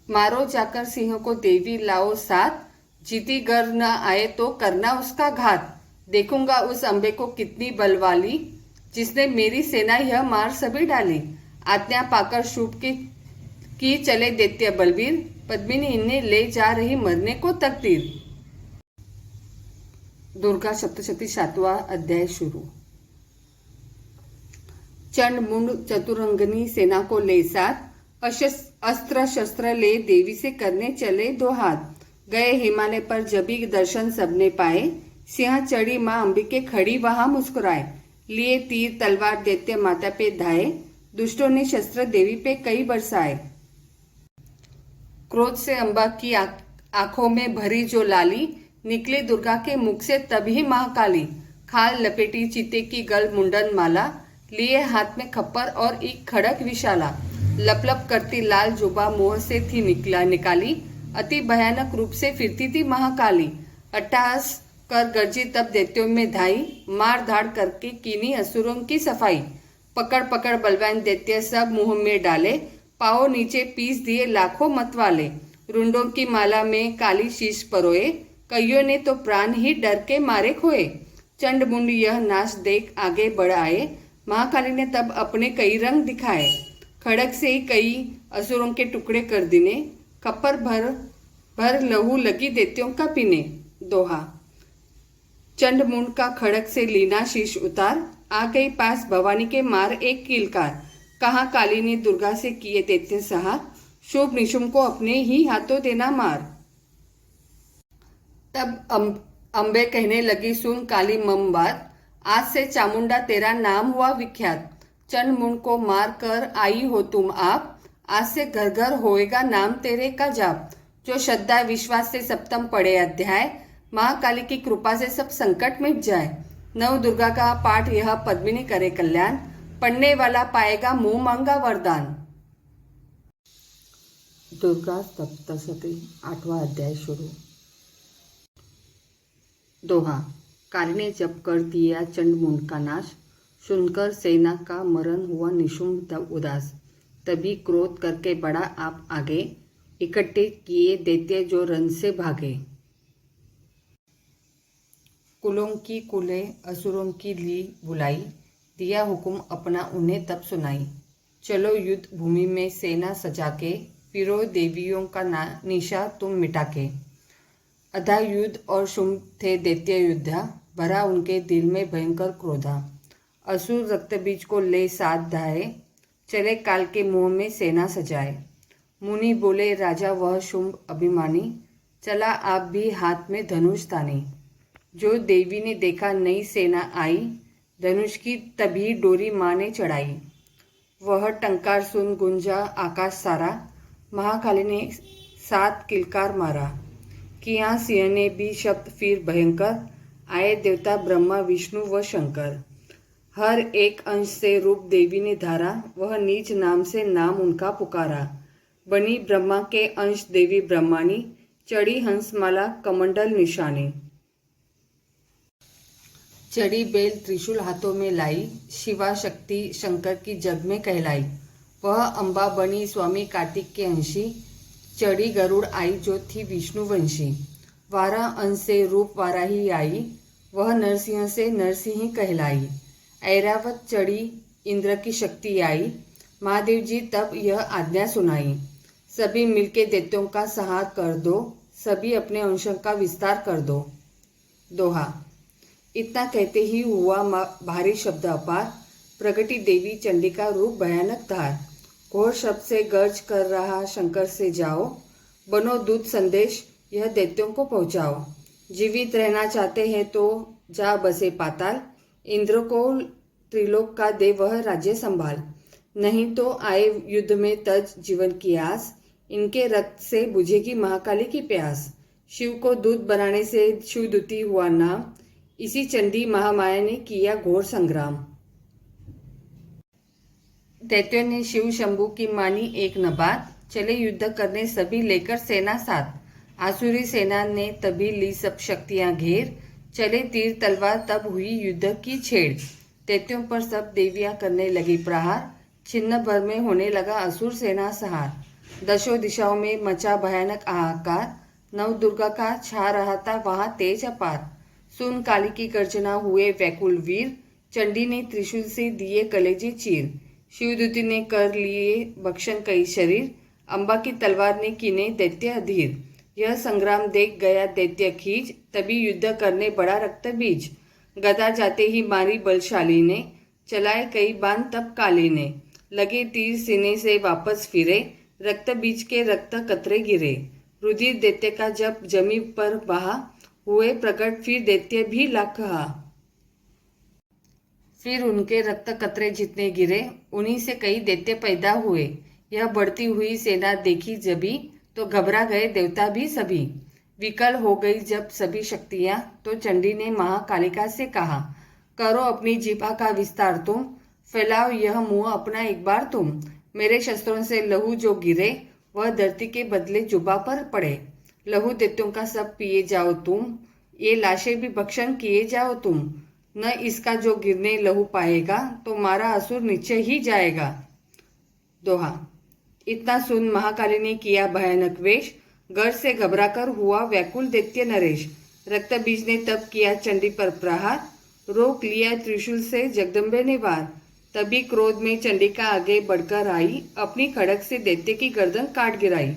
मारो जाकर सिंह को देवी लाओ साथ, जीती गर न आए तो करना उसका घात। देखूंगा उस अंबे को कितनी बलवाली, जिसने मेरी सेना यह मार सभी डाली। आज्ञा पाकर शुभ की चले दैत्य बलवीर, पद्मिनी इन्हें ले जा रही मरने को तकदीर। दुर्गा सप्तशती 7वां अध्याय शुरू। चंड मुंड चतुरंगनी सेना को ले साथ, अस्त्र शस्त्र ले देवी से करने चले दो हाथ। गए हिमालय पर जबी दर्शन सबने पाए, सिंह चढ़ी माँ अंबिके खड़ी वहां मुस्कुराए। लिए तीर तलवार दैत्य माता पे धाए, दुष्टों ने शस्त्र देवी पे कई बरसाए। क्रोध से अंबा की आंखों में भरी जो लाली, निकली दुर्गा के मुख से तभी महाकाली। खाल लपेटी चीते की गल मुंडन माला, लिए हाथ में खप्पर और एक खड़क विशाला। लपलप करती लाल जुबा मुंह से थी निकाली, अति भयानक रूप से फिरती थी महाकाली। अट्टहास कर गरजी तब दैत्यों में धाई, मार धाड़ करके कीनी असुरों की सफाई। पकड़ पकड़ बलवान दैत्य सब मुंह में डाले, पाओ नीचे पीस दिए लाखों मतवाले। रुंडों की माला में काली शीश परोए, कईयों ने तो प्राण ही डर के मारे खोए। चंड मुंड यह नाश देख आगे बढ़ आए, महाकाली ने तब अपने कई रंग दिखाए। खड़क से ही कई असुरों के टुकड़े कर दिने, खप्पर भर भर लहू लगी दैत्यों का पीने। दोहा। चंड मुंड का खड़क से लीना शीश उतार, आ गई पास भवानी के मार एक किलकार। कहा काली ने दुर्गा से किए दैत्य सहार, शुभ निशुम को अपने ही हाथों देना मार। तब अम्बे कहने लगी सुन काली मम बात, आज से चामुंडा तेरा नाम हुआ विख्यात। चंड मुंड को मार कर आई हो तुम आप, आज से घर घर होएगा नाम तेरे का जाप। जो श्रद्धा विश्वास से सप्तम पढ़े अध्याय, महाकाली की कृपा से सब संकट मिट जाए। नव दुर्गा का पाठ यह पद्मिनी करे कल्याण, पढ़ने वाला पाएगा मुंह मांगा वरदान। दुर्गा सप्तशती 8वां अध्याय शुरू। दोहा। काली ने जब कर दिया चंड मुंड का नाश, सुनकर सेना का मरण हुआ निशुंभ तब उदास। तभी क्रोध करके बढ़ा आप आगे, इकट्ठे किए दैत्य जो रण से भागे। कुलों की कुले असुरों की ली बुलाई, दिया हुक्म अपना उन्हें तब सुनाई। चलो युद्ध भूमि में सेना सजा के, फिरो देवियों का निशा तुम मिटा के। अधा युद्ध और शुंभ थे दैत्य योद्धा, भरा उनके दिल में भयंकर क्रोधा। असुर रक्तबीज को ले साथ धाये, चले काल के मुंह में सेना सजाए। मुनि बोले राजा वह शुंभ अभिमानी, चला आप भी हाथ में धनुष तानी। जो देवी ने देखा नई सेना आई, धनुष की तभी डोरी माँ ने चढ़ाई। वह टंकार सुन गुंजा आकाश सारा, महाकाली ने 7 किलकार मारा। किया सिंह ने भी शब्द फिर भयंकर, आए देवता ब्रह्मा विष्णु व शंकर। हर एक अंश से रूप देवी ने धारा, वह नीच नाम से नाम उनका पुकारा। बनी ब्रह्मा के अंश देवी ब्रह्मानी, चढ़ी हंसमाला कमंडल निशानी। चढ़ी बेल त्रिशूल हाथों में लाई, शिवा शक्ति शंकर की जग में कहलाई। वह अम्बा बनी स्वामी कार्तिक के अंशी, चढ़ी गरुड़ आई जो थी विष्णुवंशी। 12 अंश से रूप वाराही आई, वह नरसिंह से नरसिंह कहलाई। ऐरावत चढ़ी इंद्र की शक्ति आई, महादेव जी तब यह आज्ञा सुनाई। सभी मिलके दैत्यों का संहार कर दो, सभी अपने अंशों का विस्तार कर दो। दोहा। इतना कहते ही हुआ भारी शब्द अपार, प्रगटी देवी चंडी का रूप भयानक धार। घोर शब्द से गर्ज कर रहा शंकर से जाओ, बनो दूत संदेश यह दैत्यों को पहुंचाओ। जीवित रहना चाहते हैं तो जा बसे पाताल, इंद्र को त्रिलोक का दे वह राज्य संभाल। नहीं तो आए युद्ध में तज जीवन की आस, इनके रक्त से बुझेगी महाकाली की प्यास। शिव को दूत बनाने से शिवदूती हुआ नाम, इसी चंडी महामाया ने किया घोर संग्राम। दैत्यों ने शिव शंभू की मानी एक न बात, चले युद्ध करने सभी लेकर सेना साथ। आसुरी सेना ने तभी ली सब शक्तियां घेर, चले तीर तलवार तब हुई युद्ध की छेड़। दैत्यों पर सब देवियां करने लगी प्रहार, छिन्न भर में होने लगा असुर सेना सहार। दशों दिशाओं में मचा भयानक हाहाकार, नव दुर्गा का छा रहा था वहां तेज अपार। सुन काली की गर्जना हुए व्याकुल वीर, चंडी ने त्रिशूल से दिए कलेजे चीर। शिवदूती ने कर लिए भक्षण कई शरीर, अम्बा की तलवार ने कीने दैत्य अधीर। यह संग्राम देख गया दैत्य खींच, तभी युद्ध करने बड़ा रक्त बीज। गदा जाते ही मारी बलशाली ने, चलाए कई बाण तब काली ने। लगे तीर सीने से वापस फिरे, रक्त बीज के रक्त कतरे गिरे। रुधिर दैत्य का जब जमी पर बहा, हुए प्रकट फिर दैत्य भी लाख हा। फिर उनके रक्त कतरे जितने गिरे, उन्हीं से कई दैत्य पैदा हुए। यह बढ़ती हुई सेना देखी जभी, तो घबरा गए देवता भी सभी। विकल हो गई जब सभी शक्तियां, तो चंडी ने महाकालिका से कहा, करो अपनी जिह्वा का विस्तार तुम, फैलाओ यह मुंह अपना एक बार तुम। मेरे शस्त्रों से लहू जो गिरे, वह धरती के बदले जुबा पर पड़े। लहू दैत्यों का सब पिए जाओ तुम, ये लाशें भी भक्षण किए जाओ तुम। न इसका जो गिरने लहू पाएगा, तो मारा असुर नीचे ही जाएगा। दोहा। इतना सुन महाकाली ने किया भयानक वेश, गर्ज से घबराकर हुआ व्याकुल दैत्य नरेश। रक्त बीज ने तब किया चंडी पर प्रहार, रोक लिया त्रिशूल से जगदम्बे ने वार। तभी क्रोध में चंडिका आगे बढ़कर आई, अपनी खड़ग से दैत्य की गर्दन काट गिराई।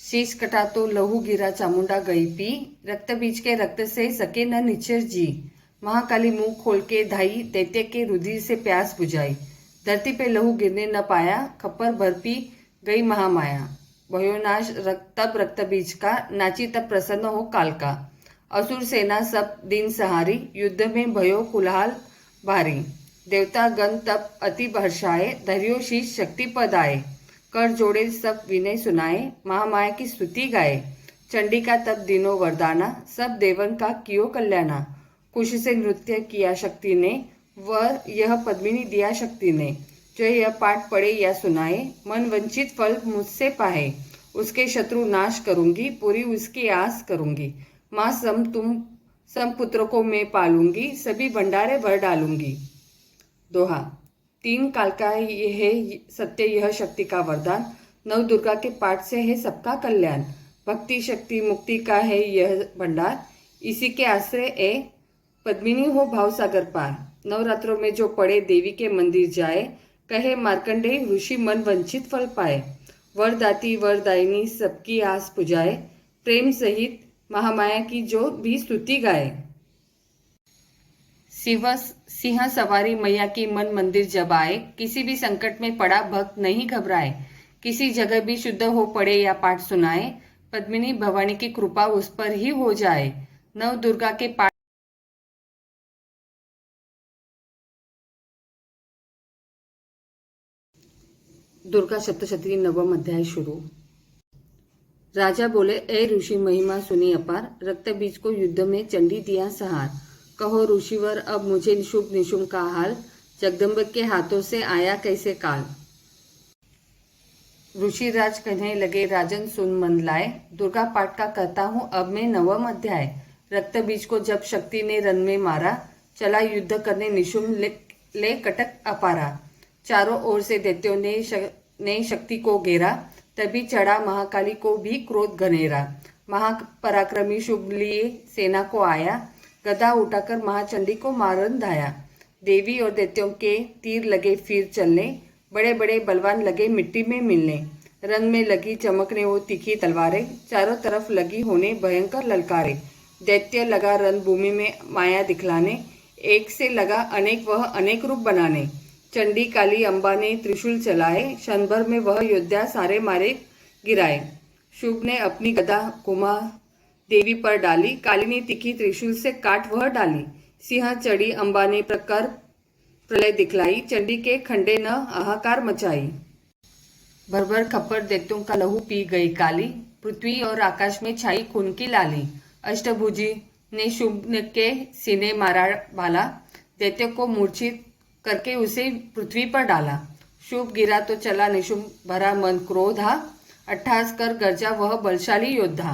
शीश कटा तो लहू गिरा चामुंडा गई पी, रक्त बीज के रक्त से सके न निचर जी। महाकाली मुंह खोल के धाई, दैत्य के रुधिर से प्यास बुझाई। धरती पे लहू गिरने न पाया, खप्पर भर पी गई महामाया। भयो नाश तब रक्त बीज का, नाची तब प्रसन्न हो काल का। असुर सेना सब दिन सहारी, युद्ध में भयो कुलाहल भारी। देवता गण तब अति हर्षाए, धर्यो शीश शक्ति पद आए। कर जोड़े सब विनय सुनाए, महामाया की स्तुति गाए। चंडी का तब दिनों वरदाना, सब देवन का कियो कल्याणा। खुशी से नृत्य किया शक्ति ने, वर यह पद्मिनी दिया शक्ति ने। जो यह पाठ पढ़े या सुनाए, मन वंचित फल मुझसे पाए। उसके शत्रु नाश करूंगी, पूरी उसकी आस करूंगी। माँ सम पुत्रों को मैं पालूंगी, सभी भंडारे भर डालूंगी। दोहा। 3 काल का यह सत्य, यह शक्ति का वरदान। नव दुर्गा के पाठ से है सबका कल्याण। भक्ति शक्ति मुक्ति का है यह भंडार, इसी के आश्रय ए पद्मिनी हो भाव सागर पार। नवरात्रों में जो पड़े देवी के मंदिर जाए, कहे मार्कंडेय ऋषि मन वंचित फल पाए। वरदाती वरदायिनी सबकी आस पुजाए, प्रेम सहित महामाया की जो भी स्तुति गाए। सिंह सवारी मैया की मन मंदिर जब आए, किसी भी संकट में पड़ा भक्त नहीं घबराए। किसी जगह भी शुद्ध हो पड़े या पाठ सुनाए, पद्मिनी भवानी की कृपा उस पर ही हो जाए। नव दुर्गा के पाठ दुर्गा सप्तशती नवम अध्याय शुरू। राजा बोले, ए ऋषि महिमा सुनी अपार, रक्त बीज को युद्ध में चंडी दिया सहार। कहो ऋषिवर अब मुझे शुभ निशुम का हाल, जगदम्ब के हाथों से आया कैसे काल। ऋषिराज कहने लगे, राजन सुन मन लाए, दुर्गा पाठ का कहता हूँ अब मैं नवम अध्याय। रक्त बीज को जब शक्ति ने रन में मारा, चला युद्ध करने निशुम ले कटक अपारा। चारों ओर से दैत्यों ने शक्ति को घेरा। तभी चढ़ा महाकाली को भी क्रोध घनेरा। महापराक्रमी शुभ लिए सेना को आया, गदा उठाकर महाचंडी को मारन धाया। देवी और दैत्यों के तीर लगे फिर चलने, बड़े बड़े बलवान लगे मिट्टी में मिलने। रन में लगी चमकने वो तीखी तलवारें, चारों तरफ लगी होने भयंकर ललकारे। दैत्य लगा रन भूमि में माया दिखलाने, एक से लगा अनेक वह अनेक रूप बनाने। चंडी काली अम्बा ने त्रिशूल चलाए, क्षण भर में वह योद्धा सारे मारे गिराए। शुभ ने अपनी गदा घुमा देवी पर डाली, काली ने तीखी त्रिशूल से काट वह डाली। सिंह चढ़ी अम्बा ने प्रकर प्रलय दिखलाई, चंडी के खंडे न हाहाकार मचाई। भर खप्पर दैत्यों का लहू पी गई काली, पृथ्वी और आकाश में छाई खून की लाली। अष्टभुजी ने शुभ के सीने मारा भाला, दैत्य को मूर्छित करके उसे पृथ्वी पर डाला। शुभ गिरा तो चला निशुंभ, भरा मन क्रोधा, अट्ठास कर गरजा वह बलशाली योद्धा।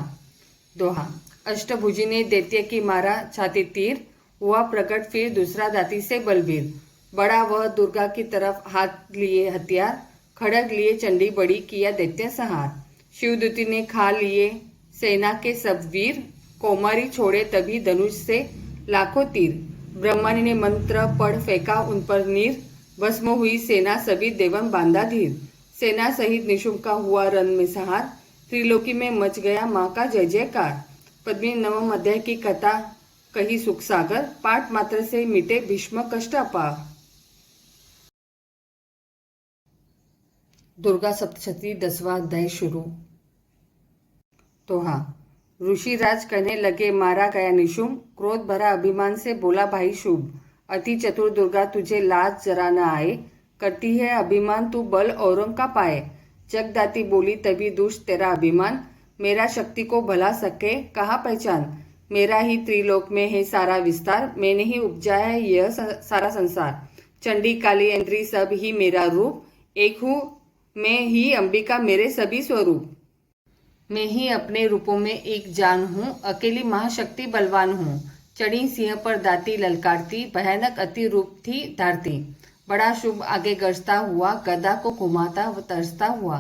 दोहा। अष्टभुजी ने दैत्य की मारा छाती तीर, हुआ प्रकट फिर दूसरा दाती से बलबीर। बड़ा वह दुर्गा की तरफ हाथ लिए हथियार, खड़ग लिए चंडी बड़ी किया दैत्य संहार। शिवदूती ने खा लिए सेना के सब वीर, कौमारी छोड़े तभी धनुष से लाखों तीर। ब्रह्मानी ने मंत्र पढ़ फेंका उन पर नीर, भस्म हुई सेना सभी देवन बांधा धीर। सेना सहित निशुंभ का हुआ रण में संहार, त्रिलोकी में मच गया माँ का जय जयकार। पद्मिनी नवम अध्याय की कथा कही सुख सागर, पाठ मात्र से मिटे भीष्म कष्ट अपार। दुर्गा सप्तशती 10वां अध्याय शुरू। दोहा। ऋषिराज कहने लगे मारा गया निशुंभ, क्रोध भरा अभिमान से बोला भाई शुभ। अति चतुर दुर्गा तुझे लाज जरा न आए, करती है अभिमान तू बल औरों का पाए। जगदाती बोली तभी दुष्ट तेरा अभिमान, मेरा शक्ति को भला सके कहाँ पहचान। मेरा ही त्रिलोक में है सारा विस्तार, मैंने ही उपजाया है यह सारा संसार। चंडी काली इंद्री सब ही मेरा रूप, एक हूँ मैं ही अंबिका मेरे सभी स्वरूप। मैं ही अपने रूपों में एक जान हूँ, अकेली महाशक्ति बलवान हूँ। चढ़ी सिंह पर दाती ललकारती, भयानक अति रूप थी धारती। बड़ा शुभ आगे गरजता हुआ, गदा को घुमाता व तरसता हुआ।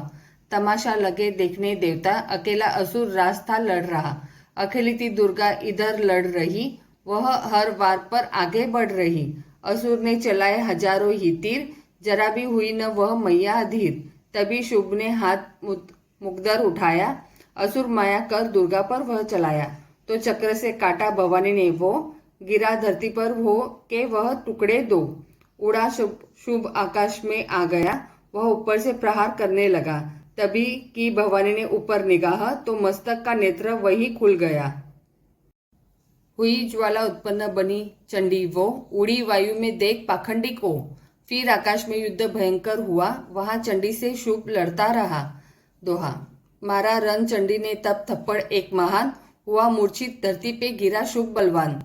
तमाशा लगे देखने देवता, अकेला असुर रास था लड़ रहा। अकेली थी दुर्गा इधर लड़ रही, वह हर वार पर आगे बढ़ रही। असुर ने चलाए हजारों ही तीर, जरा भी हुई न वह मैया अधीर। तभी शुभ ने हाथ मुकदर उठाया, असुर माया कर दुर्गा पर वह चलाया। तो चक्र से काटा भवानी ने वो, गिरा धरती पर हो के वह टुकड़े दो। उड़ा शुभ आकाश में आ गया, वह ऊपर से प्रहार करने लगा। तभी की भवानी ने ऊपर निगाह, तो मस्तक का नेत्र वही खुल गया। हुई ज्वाला उत्पन्न बनी चंडी वो, उड़ी वायु में देख पाखंडी को। फिर आकाश में युद्ध भयंकर हुआ, वहां चंडी से शुभ लड़ता रहा। दोहा। मारा रन चंडी ने तब थप्पड़ एक महान, हुआ मूर्छित धरती पे गिरा शुभ बलवान।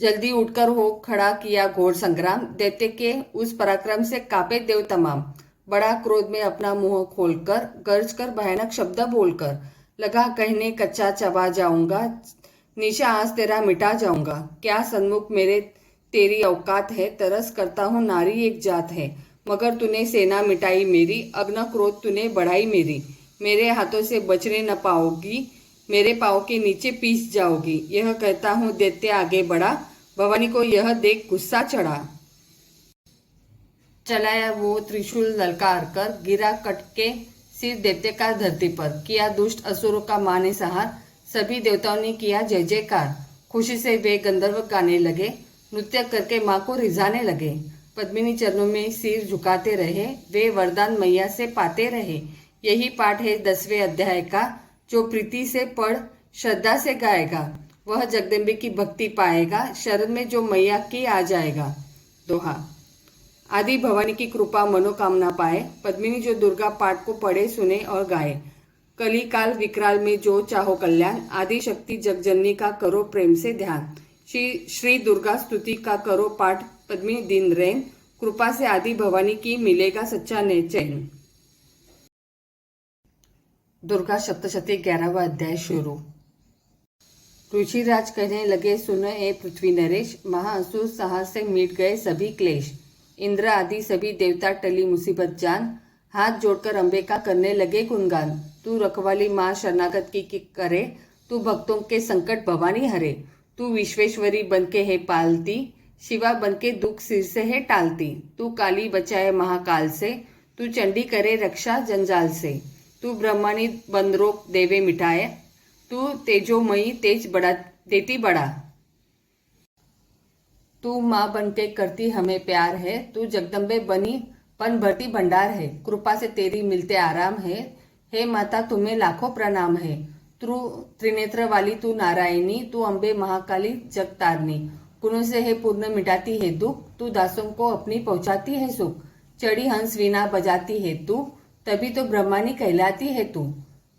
जल्दी उठकर हो खड़ा किया घोर संग्राम, दैत्य के उस पराक्रम से कांपे देव तमाम। बड़ा क्रोध में अपना मुंह खोलकर, गर्ज कर भयानक शब्द बोलकर, लगा कहने कच्चा चबा जाऊंगा, निशा आज तेरा मिटा जाऊंगा। क्या सन्मुख मेरे तेरी औकात है, तरस करता हूँ नारी एक जात है। मगर तूने सेना मिटाई मेरी, अग्न क्रोध तूने बढ़ाई मेरी। मेरे हाथों से बचने न पाओगी, मेरे पाँव के नीचे पीस जाओगी। यह कहता हूँ दैत्य आगे बढ़ा, भवानी को यह देख गुस्सा चढ़ा। चलाया वो त्रिशूल ललकार कर, गिरा कटके सिर दैत्य का धरती पर। किया दुष्ट असुरों का माँ ने संहार, सभी देवताओं ने किया जय जयकार। खुशी से वे गंधर्व गाने लगे, नृत्य करके माँ को रिझाने लगे। पद्मिनी चरणों में सिर झुकाते रहे, वे वरदान मैया से पाते रहे। यही पाठ है 10वें अध्याय का, जो प्रीति से पढ़ श्रद्धा से गाएगा, वह जगदम्बे की भक्ति पाएगा, शरण में जो मैया की आ जाएगा। दोहा। आदि भवानी की कृपा मनोकामना पाए, पद्मिनी जो दुर्गा पाठ को पढ़े सुने और गाए। कली काल विकराल में जो चाहो कल्याण, आदि शक्ति जगजननी का करो प्रेम से ध्यान। श्री दुर्गा स्तुति का करो पाठ पद्मिनी दिन रैन, कृपा से आदि भवानी की मिलेगा सच्चा चैन। दुर्गा सप्तशती 11वां अध्याय शुरू। ऋषिराज कहने लगे सुन ए पृथ्वी नरेश, महाअसुर साहस से मिट गए सभी क्लेश। इंद्र आदि सभी देवता टली मुसीबत जान, हाथ जोड़कर अंबे का करने लगे गुणगान। तू रखवाली माँ शरणागत की करे, तू भक्तों के संकट भवानी हरे। तू विश्वेश्वरी बनके है पालती, शिवा बनके दुख सिर से है टालती। तू काली बचाए महाकाल से, तू चंडी करे रक्षा जंजाल से। तू ब्रह्मानी बंदरों देवे मिटाए, तू तेजोमयी तेज बढ़ा देती बढ़ा। तू माँ बनके करती हमें प्यार है, तू जगदम्बे बनी पन भरती भंडार है। कृपा से तेरी मिलते आराम है, हे माता तुम्हें लाखों प्रणाम है। तू त्रिनेत्र वाली तू नारायणी, तू अम्बे महाकाली जगतारनी। गुणों से है पूर्ण मिटाती है दुख, तू दासों को अपनी पहुंचाती है सुख। चढ़ी हंस वीणा बजाती है तू, तभी तो ब्रह्मानी कहलाती है तू।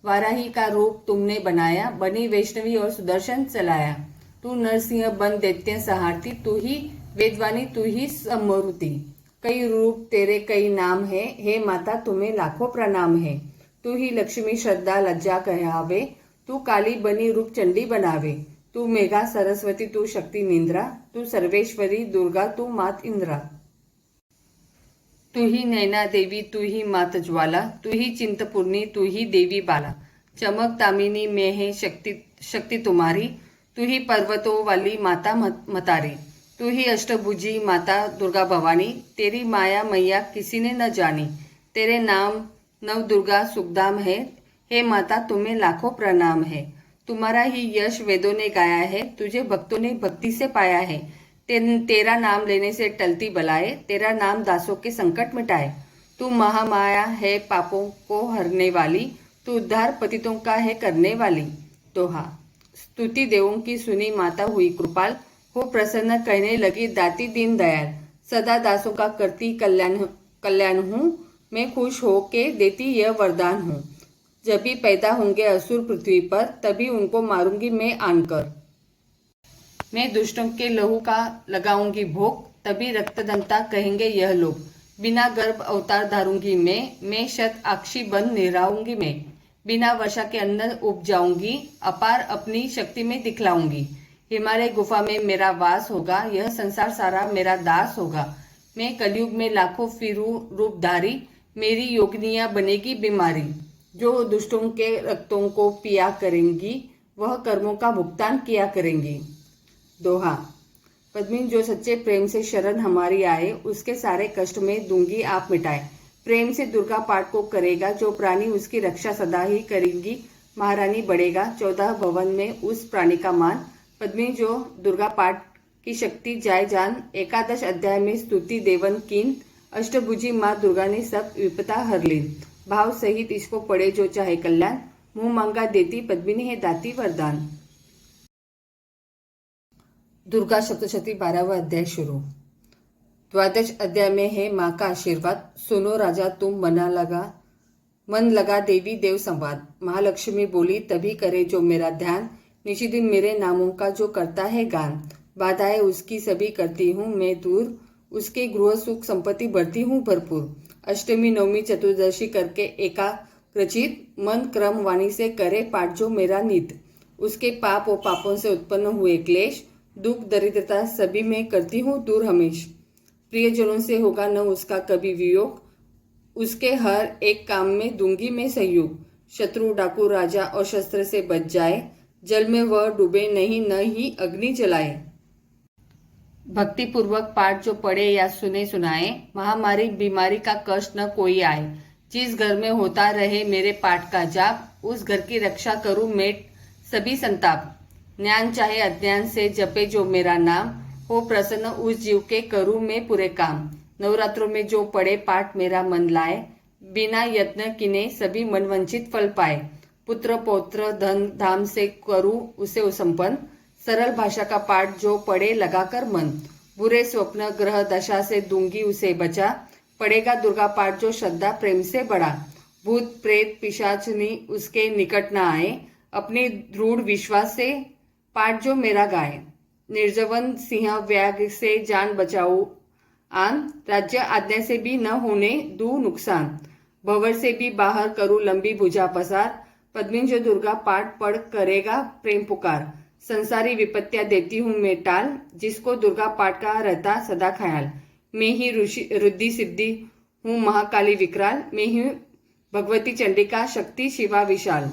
वाराही का रूप तुमने बनाया, बनी वैष्णवी और सुदर्शन चलाया। तू नरसिंह बन दैत्य सहारती, तू ही वेदवानी तू ही समरुति। कई रूप तेरे कई नाम है, हे माता तुम्हें लाखों प्रणाम है। तू ही लक्ष्मी श्रद्धा लज्जा कहावे, तू काली बनी रूप चंडी बनावे। तू मेघा सरस्वती तू शक्ति निंद्रा, तू सर्वेश्वरी दुर्गा तू मात इंद्रा। तू ही नैना देवी तू ही मात ज्वाला, तू ही चिंतपूर्णी तू ही देवी बाला। चमक तामिनी में है शक्ति तुम्हारी, तू ही पर्वतों वाली माता मतारी। तू ही अष्टभुजी माता दुर्गा भवानी, तेरी माया मैया किसी ने न जानी। तेरे नाम नव दुर्गा सुखधाम है, हे माता तुम्हें लाखों प्रणाम है। तुम्हारा ही यश वेदों ने गाया है, तुझे भक्तों ने भक्ति से पाया है। तेरा नाम लेने से टलती बलाए, तेरा नाम दासों के संकट मिटाए। तू महामाया है पापों को हरने वाली, तू उद्धार पतितों का है करने वाली। दोहा। स्तुति देवों की सुनी माता हुई कृपाल, हो प्रसन्न कहने लगी दाती दीन दयाल। सदा दासों का करती कल्याण हूँ, मैं खुश हो के देती यह वरदान हूँ। जब भी पैदा होंगे असुर पृथ्वी पर, तभी उनको मारूंगी मैं आनकर। मैं दुष्टों के लहू का लगाऊंगी भोग, तभी रक्तदंता कहेंगे यह लोग। बिना गर्भ अवतार धारूंगी मैं शत अक्षी बन निराऊंगी मैं। बिना वर्षा के अन्न उपजाऊंगी, अपार अपनी शक्ति में दिखलाऊंगी। हिमालय गुफा में मेरा वास होगा, यह संसार सारा मेरा दास होगा। मैं कलयुग में लाखों फिरू रूपधारी, मेरी योगिनियां बनेगी बीमारी। जो दुष्टों के रक्तों को पिया करेंगी, वह कर्मों का भुगतान किया करेंगी। दोहा। पद्मिनी जो सच्चे प्रेम से शरण हमारी आए, उसके सारे कष्ट में दूंगी आप मिटाए। प्रेम से दुर्गा पाठ को करेगा जो प्राणी, उसकी रक्षा सदा ही करेंगी महारानी बढ़ेगा 14 भवन में उस प्राणी का मान। पद्मिनी जो दुर्गा पाठ की शक्ति जाय जान, एकादश अध्याय में स्तुति देवन कीन। अष्टभुजी माँ दुर्गा ने सब विपदा हर लीन। भाव सहित इसको पढ़े जो चाहे कल्याण, मुंह मांगा देती पद्मिनी है दाती वरदान। दुर्गा सप्तशती 12वां अध्याय शुरू। द्वादश अध्याय में है माँ का आशीर्वाद। सुनो राजा तुम मन लगा देवी देव संवाद। महालक्ष्मी बोली तभी करे जो मेरा ध्यान, निशिदिन मेरे नामों का जो करता है गान। बाधाएं उसकी सभी करती हूँ मैं दूर, उसके गृह सुख संपत्ति बढ़ती हूँ भरपूर। अष्टमी नवमी चतुर्दशी करके एकाग्रचित, मन क्रम वाणी से करे पाठ जो मेरा नित। उसके पाप और पापों से उत्पन्न हुए क्लेश, दुख दरिद्रता सभी में करती हूँ दूर हमेश। प्रियजनों से होगा न उसका कभी वियोग, उसके हर एक काम में दूंगी मैं सहयोग। शत्रु डाकू राजा और शस्त्र से बच जाए, जल में वह डूबे नहीं न ही अग्नि जलाए। भक्ति पूर्वक पाठ जो पढ़े या सुने सुनाए, महामारी बीमारी का कष्ट न कोई आए। जिस घर में होता रहे मेरे पाठ का जाप, उस घर की रक्षा करूं मैं सभी संताप। ज्ञान चाहे अज्ञान से जपे जो मेरा नाम, हो प्रसन्न उस जीव के करूं मैं पूरे काम। नवरात्रों में जो पढ़े पाठ मेरा मन लाए, बिना यत्न किने सभी मनवंचित फल पाए। पुत्र पौत्र धन धाम से करूं उसे संपन्न, सरल भाषा का पाठ जो पढ़े लगाकर मन। बुरे स्वप्न ग्रह दशा से दूंगी उसे बचा, पढ़ेगा दुर्गा पाठ जो श्रद्धा प्रेम से बढ़ा। भूत प्रेत पिशाचनी उसके निकट न आए, अपने दृढ़ विश्वास से पाठ जो मेरा गाए। निर्जवन सिंह व्याघ्र से जान बचाओ आन, राज्य आज्ञा से भी न होने दूं नुकसान। भंवर से भी बाहर करूं लंबी भुजा पसार, पद्मिनी जो दुर्गा पाठ पढ़ करेगा प्रेम पुकार। संसारी विपत्तियां देती हूँ मैं टाल, जिसको दुर्गा पाठ का रहता सदा ख्याल। मैं ही ऋषि रुद्धि सिद्धि हूँ महाकाली विकराल, मैं ही भगवती चंडिका शक्ति शिवा विशाल।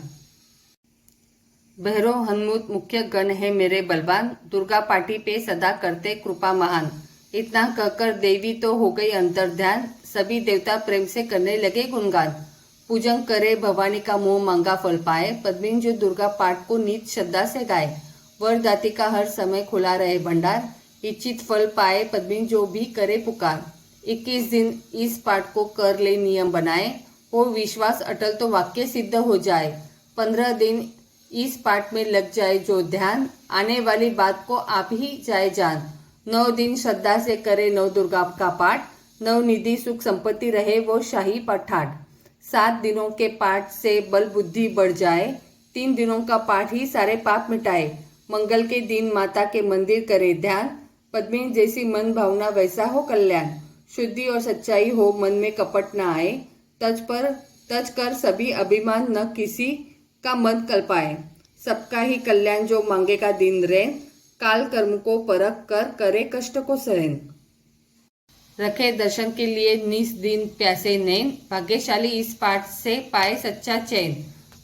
भैरव हनुमत मुख्य गण है मेरे बलवान, दुर्गा पाटी पे सदा करते कृपा महान। इतना कहकर देवी तो हो गई अंतर्ध्यान, सभी देवता प्रेम से करने लगे गुणगान। पूजन करे भवानी का मोह मांगा फल पाए, पद्मिनी जो दुर्गा पाठ को नित श्रद्धा से गाए। वरदाती का हर समय खुला रहे भंडार, इच्छित फल पाए पद्मिनी जो भी करे पुकार। 21 दिन इस पाठ को कर ले नियम बनाए, हो विश्वास अटल तो वाक्य सिद्ध हो जाए। 15 दिन इस पाठ में लग जाए जो ध्यान, आने वाली बात को आप ही जाए जान। 9 दिन श्रद्धा से करे नव दुर्गा का पाठ, नव निधि सुख संपत्ति रहे वो शाही पठाठ। 7 दिनों के पाठ से बल बुद्धि बढ़ जाए, 3 दिनों का पाठ ही सारे पाप मिटाए। मंगल के दिन माता के मंदिर करे ध्यान, पद्मिनी जैसी मन भावना वैसा हो कल्याण। शुद्धि और सच्चाई हो मन में कपट न आए, तज कर सभी अभिमान न किसी का मन कल्पाए। सबका ही कल्याण जो मांगेगा दिन रैन, काल कर्म को परख कर करे कष्ट को सहन। रखे दर्शन के लिए निस दिन प्यासे नैन, भाग्यशाली इस पाठ से पाए सच्चा चैन।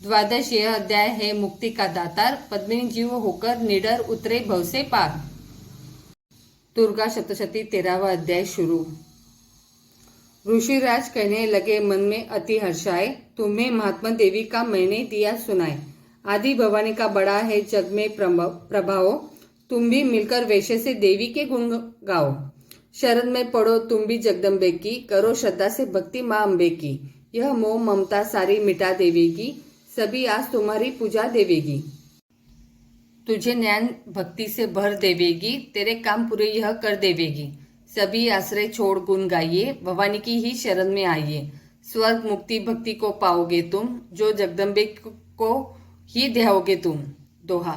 12 यह अध्याय है मुक्ति का दातार, पद्मिनी जीव होकर निडर उतरे भव से पार। दुर्गा सप्तशती 13वां अध्याय शुरू। ऋषिराज कहने लगे मन में अति हर्षाए, तुम्हें महात्मा देवी का मैंने दिया सुनाए। आदि भवानी का बड़ा है जग में प्रभाव, तुम भी मिलकर वैश्य से देवी के गुण गाओ। शरण में पड़ो तुम भी जगदम्बे की, करो श्रद्धा से भक्ति माँ अम्बे की। यह मोह ममता सारी मिटा देवेगी, सभी आज तुम्हारी पूजा देवेगी। तुझे ज्ञान भक्ति से भर देवेगी, तेरे काम पूरे यह कर देवेगी। सभी आश्रय छोड़ गुण गाइए, भवानी की ही शरण में आइए। स्वर्ग मुक्ति भक्ति को पाओगे तुम, जो जगदम्बे को ही ध्याओगे तुम। दोहा।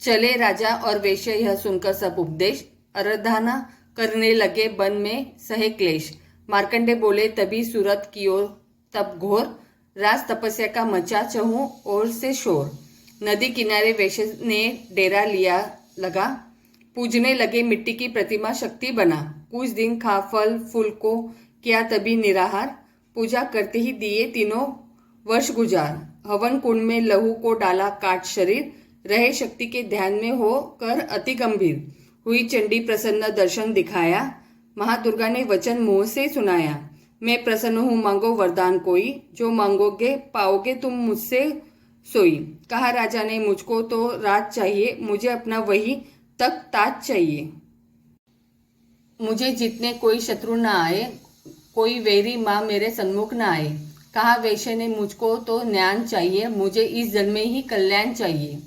चले राजा और वैश्य यह सुनकर सब उपदेश, आराधना करने लगे वन में सहे क्लेश। मार्कंडे बोले तभी सूरत की ओर तप घोर, राज तपस्या का मचा चहु ओर से शोर। नदी किनारे वैश्य ने डेरा लिया लगा, पूजने लगे मिट्टी की प्रतिमा शक्ति बना। कुछ दिन खा फल फूल को किया तभी निराहार, पूजा करते ही दिए 3 वर्ष गुजार। हवन कुंड में लहू को डाला काट शरीर, रहे शक्ति के ध्यान में हो कर अति गंभीर। हुई चंडी प्रसन्न दर्शन दिखाया, महादुर्गा ने वचन मुंह से सुनाया। मैं प्रसन्न हूँ मांगो वरदान कोई, जो मांगोगे पाओगे तुम मुझसे सोई। कहा राजा ने मुझको तो राज चाहिए, मुझे अपना वही तक ताज चाहिए। मुझे जितने कोई शत्रु न आए, कोई वैरी माँ मेरे सन्मुख न आए। कहा वैश्य ने मुझको तो ज्ञान चाहिए, मुझे इस जन्म में ही कल्याण चाहिए।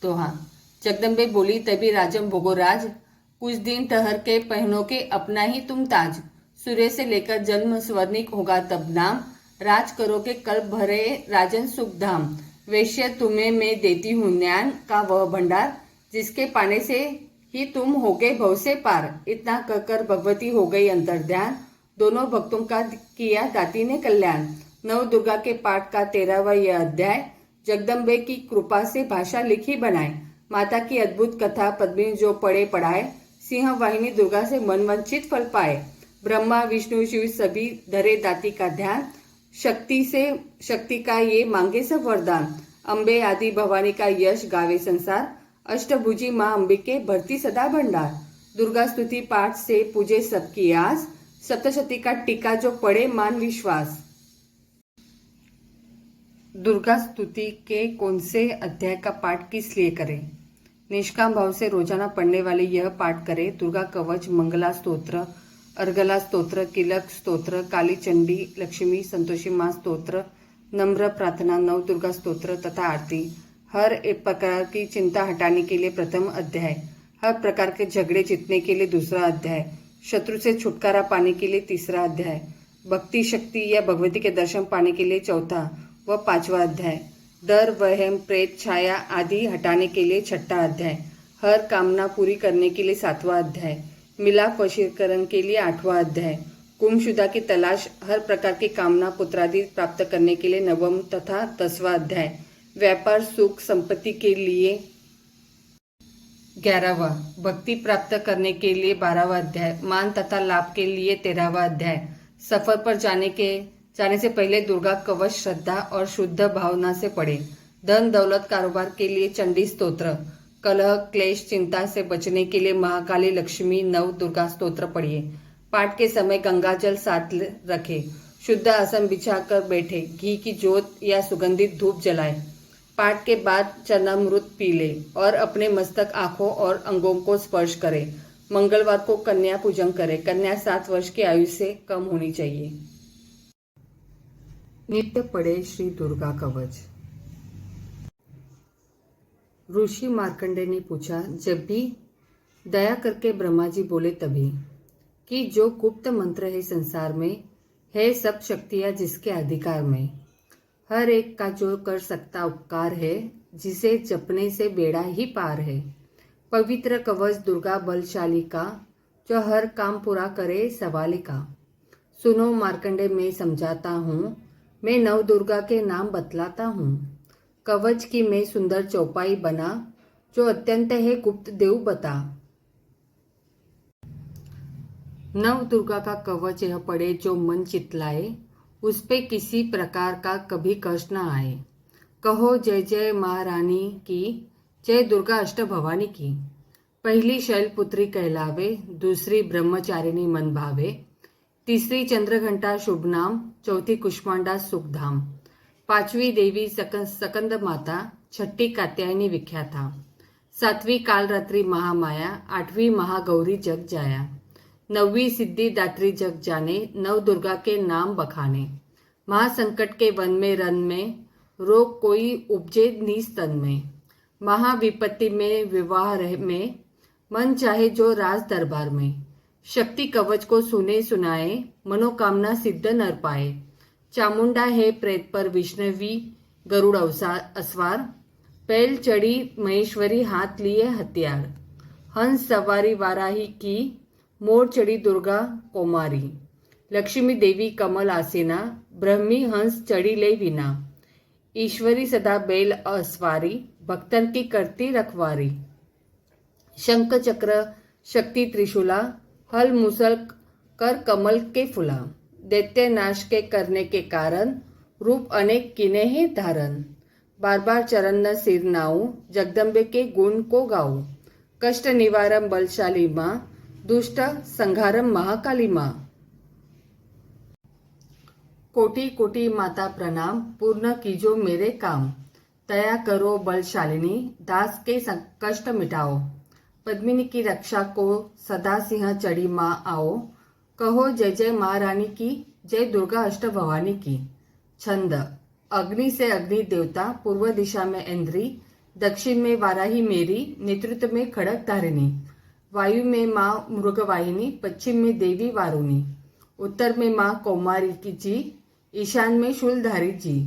तो हाँ, जगदम्बे बोली तभी राजम भोगोराज, कुछ दिन ठहर के पहनोगे अपना ही तुम ताज। सूर्य से लेकर जन्म स्वर्णिक होगा तब नाम, राज करोगे कल्प भरे राजन सुख धाम। वैश्य तुम्हें मैं देती हूँ ज्ञान का वह भंडार, जिसके पाने से ही तुम होगे भव से पार। इतना कहकर भगवती हो गई अंतर्ध्यान, दोनों भक्तों का किया दाती ने कल्याण। नव दुर्गा के पाठ का 13वां यह अध्याय, जगदम्बे की कृपा से भाषा लिखी बनाए। माता की अद्भुत कथा पद्मिनी जो पढ़े पढ़ाए, सिंह वाहिनी दुर्गा से मनवंचित फल पाए। ब्रह्मा विष्णु शिव सभी धरे दाती का ध्यान, शक्ति का ये मांगे सब वरदान। अम्बे आदि भवानी का यश गावे संसार, अष्टभुजी माँ अंबिके भरती सदा भंडार। दुर्गा स्तुति पाठ से पूजे सबकी आस, सप्तशती का टीका जो पढ़े मान विश्वास। दुर्गा स्तुति के कौन से अध्याय का पाठ किस लिए करें? निष्काम भाव से रोजाना पढ़ने वाले यह पाठ करें। दुर्गा कवच, मंगला स्तोत्र, अर्गला स्तोत्र, किलक स्तोत्र, काली चंडी, लक्ष्मी संतोषी माँ स्तोत्र, नम्र प्रार्थना, नव दुर्गा स्तोत्र तथा आरती। हर एक प्रकार की चिंता हटाने के लिए प्रथम अध्याय, हर प्रकार के झगड़े जीतने के लिए दूसरा अध्याय, शत्रु से छुटकारा पाने के लिए तीसरा अध्याय, भक्ति शक्ति या भगवती के दर्शन पाने के लिए चौथा व 5वां अध्याय, डर वहम प्रेत छाया आदि हटाने के लिए 6ठा अध्याय, हर कामना पूरी करने के लिए 7वां अध्याय, मिलाप वशीकरण के लिए 8वां अध्याय, गुमशुदा की तलाश हर प्रकार की कामना पुत्रादि प्राप्त करने के लिए 9वां तथा 10वां अध्याय, व्यापार सुख संपत्ति के लिए 11वां भक्ति प्राप्त करने के लिए 12वां अध्याय, मान तथा लाभ के लिए 13वां अध्याय। सफर पर जाने से पहले दुर्गा कवच श्रद्धा और शुद्ध भावना से पढ़े। धन दौलत कारोबार के लिए चंडी स्तोत्र, कलह क्लेश चिंता से बचने के लिए महाकाली लक्ष्मी नव दुर्गा स्तोत्र पढ़िए। पाठ के समय गंगा जल साथ रखे, शुद्ध आसन बिछाकर बैठे, घी की जोत या सुगंधित धूप जलाए। पाठ के बाद चरणामृत पी ले और अपने मस्तक, आंखों और अंगों को स्पर्श करे। मंगलवार को कन्या पूजन करे। कन्या 7 वर्ष की आयु से कम होनी चाहिए। नित्य पढ़े श्री दुर्गा कवच। ऋषि मार्कंडे ने पूछा, जब भी दया करके ब्रह्मा जी बोले तभी, कि जो गुप्त मंत्र है संसार में, है सब शक्तियां जिसके अधिकार में, हर एक का जो कर सकता उपकार है, जिसे जपने से बेड़ा ही पार है। पवित्र कवच दुर्गा बलशाली का, जो हर काम पूरा करे सवाली का। सुनो मार्कंडे, मैं समझाता हूँ, मैं नव दुर्गा के नाम बतलाता हूँ। कवच की मैं सुंदर चौपाई बना, जो अत्यंत है गुप्त देव बता। नव दुर्गा का कवच यह पड़े, जो मन चितलाए, उस पे किसी प्रकार का कभी कष्ट न आए। कहो जय जय महारानी की, जय दुर्गा अष्ट भवानी की। पहली शैलपुत्री कहलावे, दूसरी ब्रह्मचारिणी मन भावे, तीसरी चंद्रघंटा शुभ नाम, चौथी कुष्मांडा सुखधाम, पांचवी देवी सकंद माता, छठी कात्यायनी विख्याता, सातवीं कालरात्रि महामाया, आठवीं महागौरी जग जाया, 9वीं सिद्धि दात्री जग जाने, नव दुर्गा के नाम बखाने। महासंकट के वन में रन में, रोग कोई उपजे नीस तन में, महाविपत्ति में विवाह में, मन चाहे जो राज दरबार में। शक्ति कवच को सुने सुनाए, मनोकामना सिद्ध नर पाए। चामुंडा है प्रेत पर विष्णवी, गरुड़ अस्वार, पैल चढ़ी महेश्वरी, हाथ लिए हथियार। हंस सवारी वाराही की, मोर चढ़ी दुर्गा कौमारी। लक्ष्मी देवी कमल आसीना, ब्रह्मी हंस चढ़ी ले विना। ईश्वरी सदा बैल अस्वारी, भक्तन की करती रखवारी। शंख चक्र शक्ति त्रिशूला, हल मुसल कर कमल के फुला। दैत्य नाश के करने के कारण, रूप अनेक किने है धारण। बार बार चरण न सिर नाऊ, जगदम्बे के गुण को गाऊ। कष्ट निवारम बलशाली माँ, दुष्ट संहारम महाकाली माँ। कोटि कोटि माता प्रणाम, पूर्ण कीजो मेरे काम। दया करो बलशालिनी, दास के कष्ट मिटाओ। पद्मिनी की रक्षा को सदा सिंह चढ़ी माँ आओ। कहो जय जय महारानी की, जय दुर्गा अष्ट भवानी की। छंद। अग्नि से अग्नि देवता, पूर्व दिशा में इंद्री, दक्षिण में वाराही मेरी, नेतृत्व में खड़क धारिणी। वायु में माँ मृगवाहिनी, पश्चिम में देवी वारुणी, उत्तर में माँ कौमारी की जी, ईशान में शूलधारी जी।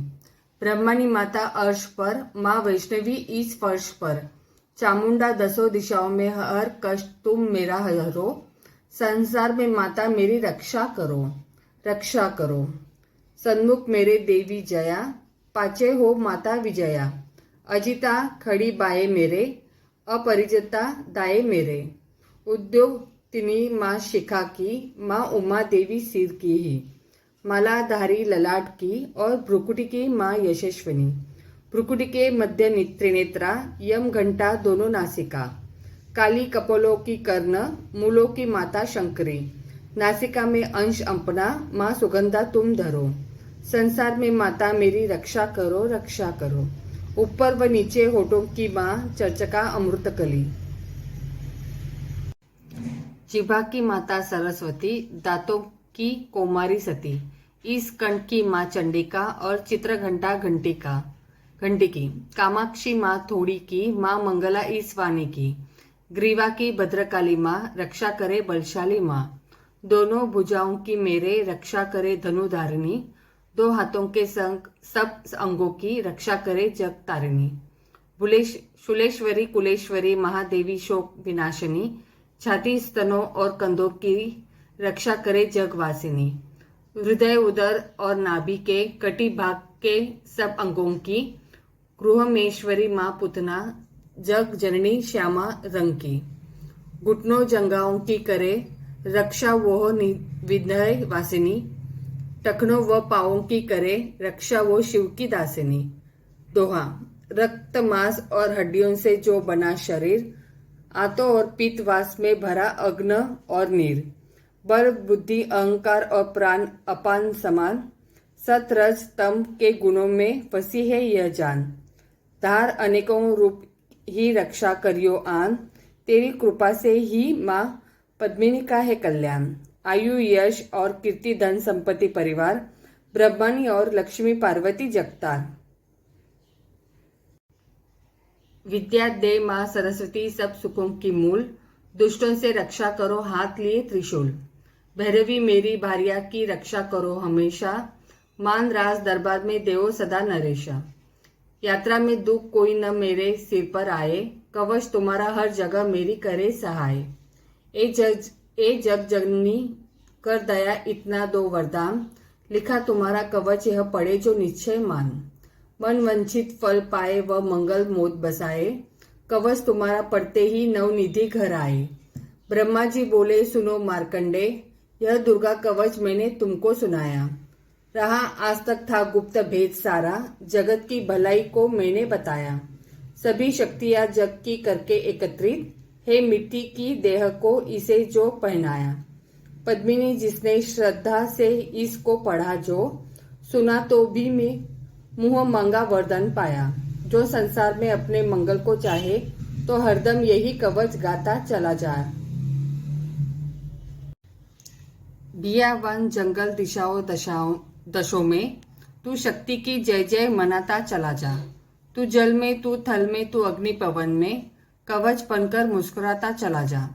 ब्रह्मानी माता अर्श पर, माँ वैष्णवी इस फर्श पर। चामुंडा 10 दिशाओं में, हर कष्ट तुम मेरा हरो। संसार में माता मेरी रक्षा करो, रक्षा करो। सन्मुख मेरे देवी जया, पाचे हो माता विजया। अजिता खड़ी बाए मेरे, अपरिजता दाए मेरे। उद्योग तिनी माँ शिखा की, माँ उमा देवी सिर की ही। मालाधारी ललाट की और भ्रुकुटी की माँ यशस्विनी। भ्रुकुटी के मध्य त्रिनेत्रा, यम घंटा दोनों नासिका। काली कपोलों की कर्ण, मूलों की माता शंकरी। नासिका में अंश अपना, माँ सुगंधा तुम धरो। संसार में माता मेरी रक्षा करो, रक्षा करो। ऊपर व नीचे होठों की माँ, चर्चका अमृतकली। जिह्वा की माता सरस्वती, दांतों की कौमारी सती। इस कंठ की माँ चंडिका और चित्रघंटा घंटी की। कामाक्षी माँ थोड़ी की, माँ मंगला इस वाणी की। ग्रीवा की भद्रकाली माँ, रक्षा करे बलशाली माँ। दोनों भुजाओं की मेरे, रक्षा करे धनुधारिणी। 2 हाथों के संग सब अंगों की, रक्षा करे जग तारिणी। शूलेश्वरी कुलेश्वरी, महादेवी शोक विनाशिनी। छाती स्तनों और कंधों की, रक्षा करे जगवासिनी। हृदय उदर और नाभि के, कटी भाग के सब अंगों की। गृहमेश्वरी माँ पुतना, जग जननी श्यामा रंग की। घुटनों जंगाओं की करे रक्षा वो विधय वासिनी। टखनों व पाँवों की करे रक्षा वो शिव की दासिनी। दोहा। रक्त मांस और हड्डियों से जो बना शरीर, आंतों और पीतवास में भरा अग्न और नीर। बल बुद्धि अहंकार और प्राण अपान समान, सत रज तम के गुणों में फंसी है यह जान। धार अनेकों रूप ही रक्षा करियो आन, तेरी कृपा से ही माँ पद्मिनी का है कल्याण। आयु यश और कीर्ति धन संपत्ति परिवार, ब्रह्मणी और लक्ष्मी पार्वती जगतार। विद्या दे माँ सरस्वती सब सुखों की मूल, दुष्टों से रक्षा करो हाथ लिए त्रिशूल। भैरवी मेरी भार्या की रक्षा करो हमेशा, मान राज दरबार में देवो सदा नरेशा। यात्रा में दुख कोई न मेरे सिर पर आए, कवच तुम्हारा हर जगह मेरी करे सहाय। ए जग जननी कर दया इतना दो वरदान, लिखा तुम्हारा कवच यह पढ़े जो निश्चय मान। मन वंचित फल पाए व मंगल मोद बसाए, कवच तुम्हारा पढ़ते ही नवनिधि घर आए। ब्रह्मा जी बोले सुनो मार्कंडे, यह दुर्गा कवच मैंने तुमको सुनाया। रहा आज तक था गुप्त भेद सारा, जगत की भलाई को मैंने बताया। सभी शक्तियां जग की करके एकत्रित, हे मिट्टी की देह को इसे जो पहनाया। पद्मिनी जिसने श्रद्धा से इसको पढ़ा जो, सुना तो भी में मुंह मांगा वरदान पाया। जो संसार में अपने मंगल को चाहे, तो हरदम यही कवच गाता चला जाए। बिया वन जंगल दिशाओं दशों में, तू शक्ति की जय जय मनाता चला जा। तू जल में, तू थल में, तू अग्नि पवन में, कवच बनकर मुस्कुराता चला जा।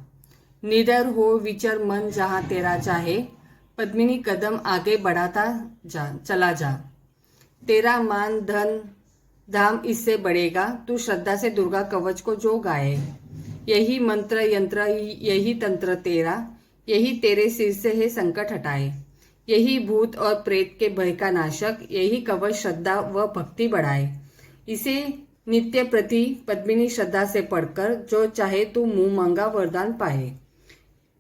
निडर हो विचर मन जहां तेरा चाहे, पद्मिनी कदम आगे बढ़ाता चला जा। तेरा मान धन धाम इससे बढ़ेगा, तू श्रद्धा से दुर्गा कवच को जो गाए। यही मंत्र यंत्र यही तंत्र तेरा, यही तेरे सिर से है संकट हटाए। यही भूत और प्रेत के भय का नाशक, यही कवच श्रद्धा व भक्ति बढ़ाए। इसे नित्य प्रति पद्मिनी श्रद्धा से पढ़कर जो चाहे तू मुंह मांगा वरदान पाए।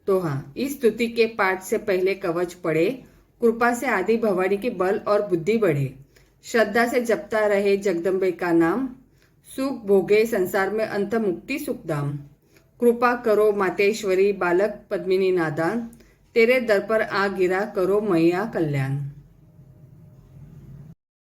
तो हाँ, इस स्तुति के पाठ से पहले कवच पढ़े, कृपा से आदि भवानी की बल और बुद्धि बढ़े। श्रद्धा से जपता रहे जगदम्बे का नाम, सुख भोगे संसार में अंत मुक्ति सुखधाम। कृपा करो मातेश्वरी बालक पद्मिनी नादान, तेरे दर पर आ गिरा करो मैया कल्याण।